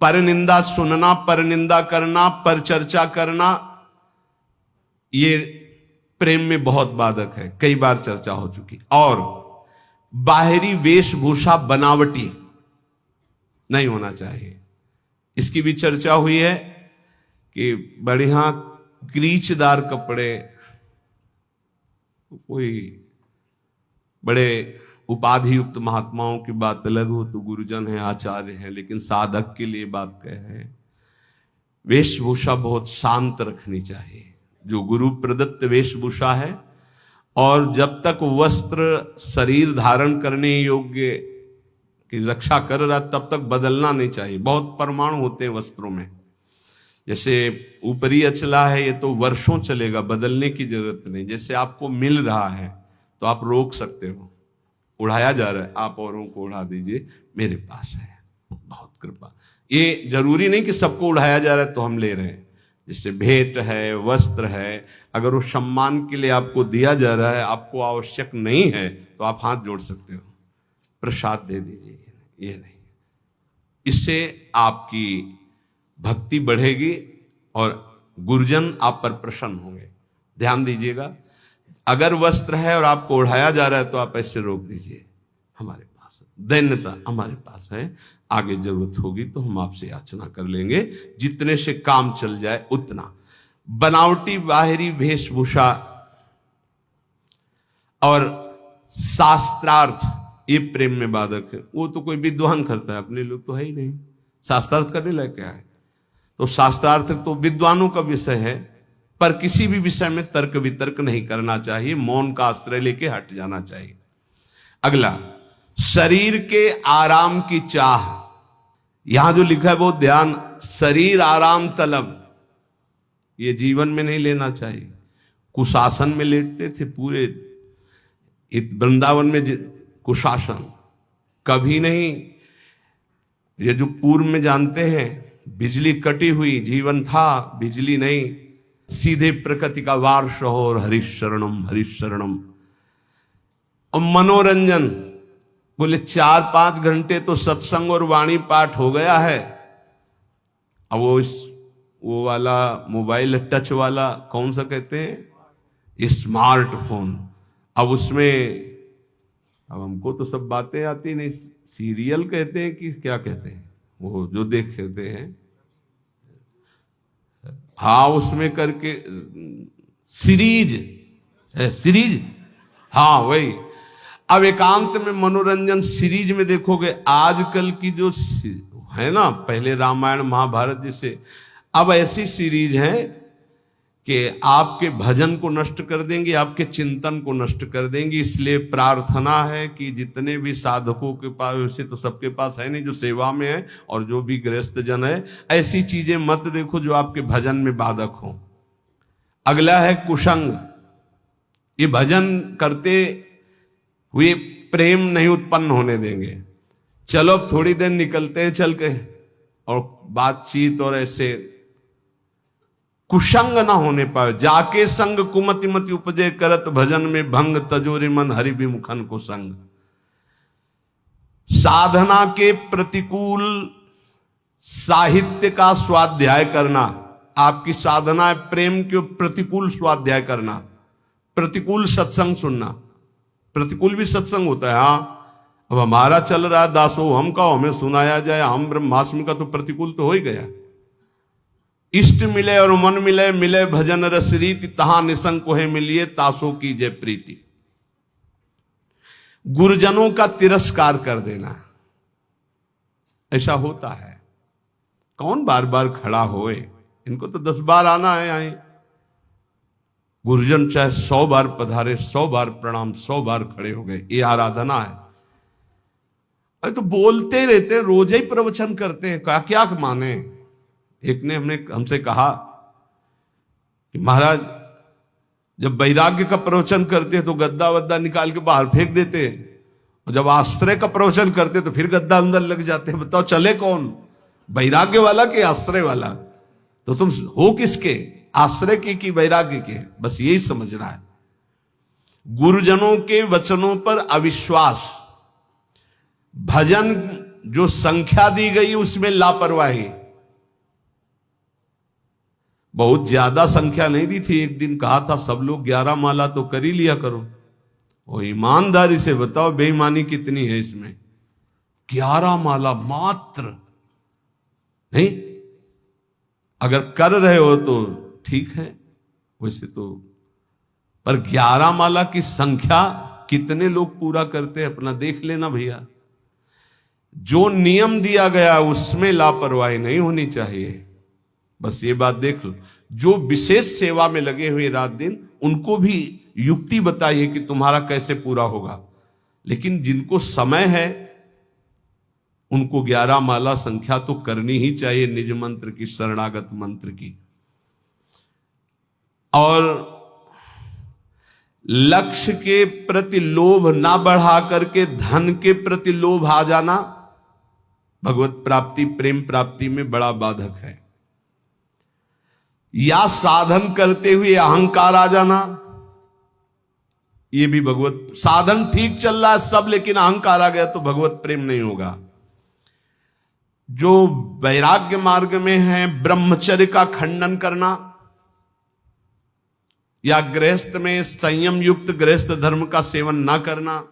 पर निंदा सुनना, पर निंदा करना, पर चर्चा करना, ये प्रेम में बहुत बाधक है, कई बार चर्चा हो चुकी। और बाहरी वेशभूषा बनावटी नहीं होना चाहिए, इसकी भी चर्चा हुई है कि बढ़िया क्रीचदार कपड़े, कोई बड़े उपाधि युक्त महात्माओं की बात अलग हो, तो गुरुजन है, आचार्य है, लेकिन साधक के लिए बात कह रहे हैं, वेशभूषा बहुत शांत रखनी चाहिए, जो गुरु प्रदत्त वेशभूषा है। और जब तक वस्त्र शरीर धारण करने योग्य की रक्षा कर रहा तब तक बदलना नहीं चाहिए। बहुत परमाणु होते हैं वस्त्रों में, जैसे ऊपरी अचला है, ये तो वर्षों चलेगा, बदलने की जरूरत नहीं। जैसे आपको मिल रहा है तो आप रोक सकते हो, उड़ाया जा रहा है आप औरों को उड़ा दीजिए, मेरे पास है, बहुत कृपा। ये जरूरी नहीं कि सबको उड़ाया जा रहा है तो हम ले रहे हैं। जैसे भेंट है, वस्त्र है, अगर वो सम्मान के लिए आपको दिया जा रहा है, आपको आवश्यक नहीं है, तो आप हाथ जोड़ सकते हो, प्रसाद दे दीजिए, ये नहीं। इससे आपकी भक्ति बढ़ेगी और गुरुजन आप पर प्रसन्न होंगे। ध्यान दीजिएगा, अगर वस्त्र है और आपको उड़ाया जा रहा है तो आप ऐसे रोक दीजिए, हमारे पास दैन्यता हमारे पास है, आगे जरूरत होगी तो हम आपसे याचना कर लेंगे, जितने से काम चल जाए उतना। बनावटी बाहरी वेशभूषा और शास्त्रार्थ, ये प्रेम में बाधक है। वो तो कोई विद्वान करता है, अपने लोग तो है ही नहीं, शास्त्रार्थ करने लायक क्या है। तो शास्त्रार्थ तो विद्वानों का विषय है, पर किसी भी विषय में तर्क वितर्क नहीं करना चाहिए, मौन का आश्रय लेके हट जाना चाहिए। अगला, शरीर के आराम की चाह, यहां जो लिखा है वो ध्यान, शरीर आराम तलब, ये जीवन में नहीं लेना चाहिए। कुशासन में लेटते थे पूरे वृंदावन में, कुशासन कभी नहीं। ये जो पूर्व में जानते हैं, बिजली कटी हुई जीवन था, बिजली नहीं, सीधे प्रकृति का वार्ष हो और हरिशरणम हरिशरणम। और मनोरंजन, बोले 4-5 घंटे तो सत्संग और वाणी पाठ हो गया है, अब वो वाला मोबाइल टच वाला कौन सा कहते हैं, स्मार्टफोन, अब उसमें अब हमको तो सब बातें आती नहीं, सीरियल कहते हैं कि क्या कहते हैं, वो जो देखते हैं, हाँ उसमें करके सीरीज है, सीरीज, हाँ वही। अब एकांत में मनोरंजन सीरीज में देखोगे, आजकल की जो है ना, पहले रामायण महाभारत जैसे, अब ऐसी सीरीज है कि आपके भजन को नष्ट कर देंगे, आपके चिंतन को नष्ट कर देंगे। इसलिए प्रार्थना है कि जितने भी साधकों के पास, वैसे तो सबके पास है नहीं जो सेवा में है, और जो भी गृहस्थ जन है, ऐसी चीजें मत देखो जो आपके भजन में बाधक हो। अगला है कुसंग, ये भजन करते हुए प्रेम नहीं उत्पन्न होने देंगे। चलो अब थोड़ी देर निकलते हैं चल के, और बातचीत और ऐसे कुसंग ना होने पाए। जाके संग कुमति मति उपजे, करत भजन में भंग, तजोरे मन हरि विमुखन को संग। साधना के प्रतिकूल साहित्य का स्वाध्याय करना, आपकी साधना है प्रेम के प्रतिकूल स्वाध्याय करना, प्रतिकूल सत्संग सुनना। प्रतिकूल भी सत्संग होता है। हाँ, अब हमारा चल रहा है दासो हम का, हमें सुनाया जाए हम ब्रह्मास्मि का, तो प्रतिकूल तो हो ही गया। इष्ट मिले और मन मिले, मिले भजन रस रीति, तहां निसंग कोहे मिलिए, तासो की जय प्रीति। गुरुजनों का तिरस्कार कर देना, ऐसा होता है। कौन बार बार खड़ा होए, इनको तो 10 बार आना है आए। गुरुजन चाहे 100 बार पधारे, 100 बार प्रणाम, 100 बार खड़े हो गए, ये आराधना है। अरे तो बोलते रहते, रोज ही प्रवचन करते हैं, क्या क्या माने। एक ने हमसे कहा कि महाराज जब वैराग्य का प्रवचन करते तो गद्दा वद्दा निकाल के बाहर फेंक देते, और जब आश्रय का प्रवचन करते तो फिर गद्दा अंदर लग जाते। बताओ चले कौन, वैराग्य वाला कि आश्रय वाला? तो तुम हो किसके, आश्रय के कि वैराग्य के? बस यही समझना है। गुरुजनों के वचनों पर अविश्वास, भजन जो संख्या दी गई उसमें लापरवाही। बहुत ज्यादा संख्या नहीं दी थी, एक दिन कहा था सब लोग 11 माला तो कर ही लिया करो। वो ईमानदारी से बताओ बेईमानी कितनी है इसमें। 11 माला मात्र नहीं, अगर कर रहे हो तो ठीक है वैसे तो, पर 11 माला की संख्या कितने लोग पूरा करते हैं अपना देख लेना भैया। जो नियम दिया गया उसमें लापरवाही नहीं होनी चाहिए, बस ये बात देख लो। जो विशेष सेवा में लगे हुए रात दिन, उनको भी युक्ति बताइए कि तुम्हारा कैसे पूरा होगा। लेकिन जिनको समय है उनको 11 माला संख्या तो करनी ही चाहिए, निज मंत्र की, शरणागत मंत्र की। और लक्ष्य के प्रति लोभ ना बढ़ा करके धन के प्रति लोभ आ जाना भगवत प्राप्ति, प्रेम प्राप्ति में बड़ा बाधक है। या साधन करते हुए अहंकार आ जाना, ये भी भगवत, साधन ठीक चल रहा है सब, लेकिन अहंकार आ गया तो भगवत प्रेम नहीं होगा। जो वैराग्य मार्ग में है, ब्रह्मचर्य का खंडन करना, या गृहस्थ में संयम युक्त गृहस्थ धर्म का सेवन ना करना।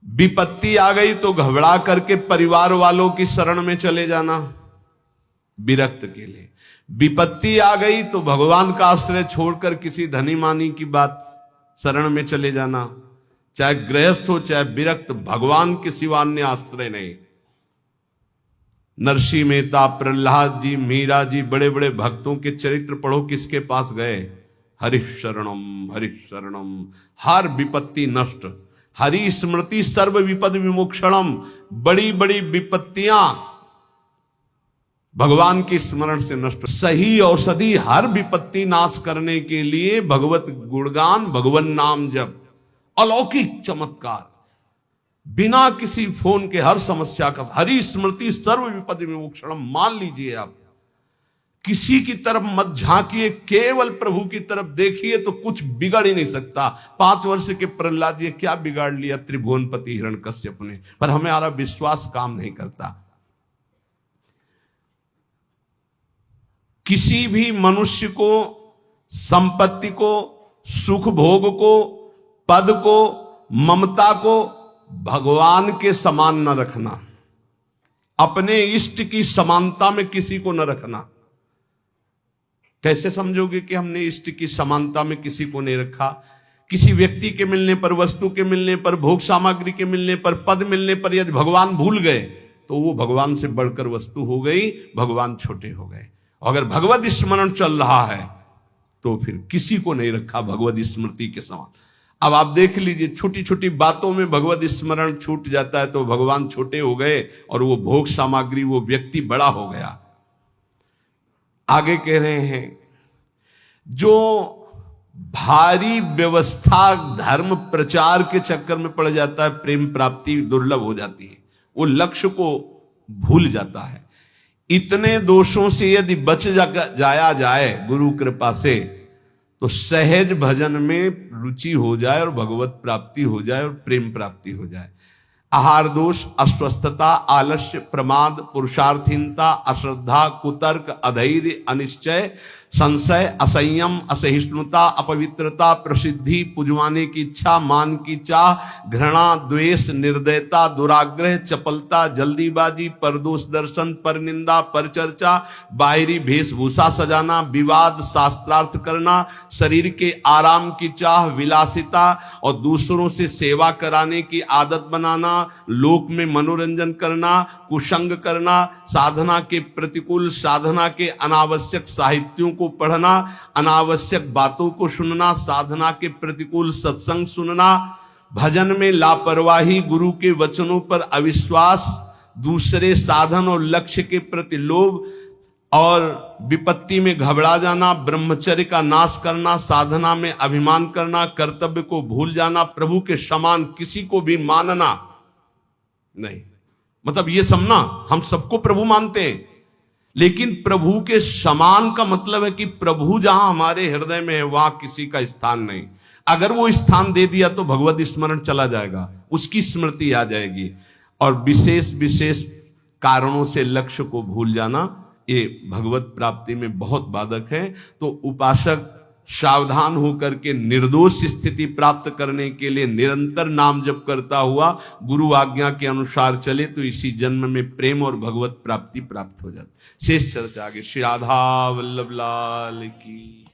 विपत्ति आ गई तो घबरा करके परिवार वालों की शरण में चले जाना विरक्त के लिए। विपत्ति आ गई तो भगवान का आश्रय छोड़कर किसी धनी मानी की बात शरण में चले जाना। चाहे गृहस्थ हो चाहे विरक्त, भगवान के सिवा अन्य आश्रय नहीं। नरसिंह मेहता, प्रहलाद जी, मीरा जी, बड़े बड़े भक्तों के चरित्र पढ़ो, किसके पास गए? हरिः शरणम, हर विपत्ति नष्ट। हरि स्मृति सर्व विपद विमोक्षणम। बड़ी बड़ी विपत्तियां भगवान के स्मरण से नष्ट। सही औषधि हर विपत्ति नाश करने के लिए भगवत गुणगान, भगवान नाम जप, अलौकिक चमत्कार। बिना किसी फोन के हर समस्या का, हरि स्मृति सर्व विपद विमोक्षणम। मान लीजिए आप किसी की तरफ मत झांकिए, केवल प्रभु की तरफ देखिए तो कुछ बिगड़ ही नहीं सकता। 5 वर्ष के प्रहलाद जी क्या बिगाड़ लिया त्रिभुवनपति हिरण्यकश्यप ने, पर हमारा विश्वास काम नहीं करता। किसी भी मनुष्य को, संपत्ति को, सुख भोग को, पद को, ममता को भगवान के समान न रखना। अपने इष्ट की समानता में किसी को न रखना। कैसे समझोगे कि हमने इष्ट की समानता में किसी को नहीं रखा? किसी व्यक्ति के मिलने पर, वस्तु के मिलने पर, भोग सामग्री के मिलने पर, पद मिलने पर यदि भगवान भूल गए तो वो भगवान से बढ़कर वस्तु हो गई, भगवान छोटे हो गए। अगर भगवत स्मरण चल रहा है तो फिर किसी को नहीं रखा भगवत स्मृति के समान। अब आप देख लीजिए, छोटी छोटी बातों में भगवत स्मरण छूट जाता है तो भगवान छोटे हो गए और वो भोग सामग्री, वो व्यक्ति बड़ा हो गया। आगे कह रहे हैं, जो भारी व्यवस्था धर्म प्रचार के चक्कर में पड़ जाता है, प्रेम प्राप्ति दुर्लभ हो जाती है, वो लक्ष्य को भूल जाता है। इतने दोषों से यदि बच जाया जाए गुरु कृपा से, तो सहज भजन में रुचि हो जाए और भगवत प्राप्ति हो जाए और प्रेम प्राप्ति हो जाए। आहार दोष, अस्वस्थता, आलस्य, प्रमाद, पुरुषार्थहीनता, अश्रद्धा, कुतर्क, अधैर्य, अनिश्चय, संशय, असंयम, असहिष्णुता, अपवित्रता, प्रसिद्धि, पुजवाने की इच्छा, मान की चाह, घृणा, द्वेष, निर्दयता, दुराग्रह, चपलता, जल्दीबाजी, परदोष दर्शन, परनिंदा, परचर्चा, बाहरी वेशभूषा सजाना, विवाद, शास्त्रार्थ करना, शरीर के आराम की चाह, विलासिता और दूसरों से सेवा कराने की आदत बनाना, लोक में मनोरंजन करना, कुसंग करना, साधना के प्रतिकूल, साधना के अनावश्यक साहित्यों को पढ़ना, अनावश्यक बातों को सुनना, साधना के प्रतिकूल सत्संग सुनना, भजन में लापरवाही, गुरु के वचनों पर अविश्वास, दूसरे साधन और लक्ष्य के प्रति लोभ और विपत्ति में घबरा जाना, ब्रह्मचर्य का नाश करना, साधना में अभिमान करना, कर्तव्य को भूल जाना, प्रभु के समान किसी को भी मानना नहीं। मतलब ये समझना, हम सबको प्रभु मानते हैं, लेकिन प्रभु के समान का मतलब है कि प्रभु जहां हमारे हृदय में है वहां किसी का स्थान नहीं। अगर वो स्थान दे दिया तो भगवत स्मरण चला जाएगा, उसकी स्मृति आ जाएगी। और विशेष विशेष कारणों से लक्ष्य को भूल जाना, ये भगवत प्राप्ति में बहुत बाधक है। तो उपासक सावधान होकर के निर्दोष स्थिति प्राप्त करने के लिए निरंतर नाम जप करता हुआ गुरु आज्ञा के अनुसार चले तो इसी जन्म में प्रेम और भगवत प्राप्ति प्राप्त हो जाती। शेष चर्चा आगे। श्री राधा वल्लभ लाल की।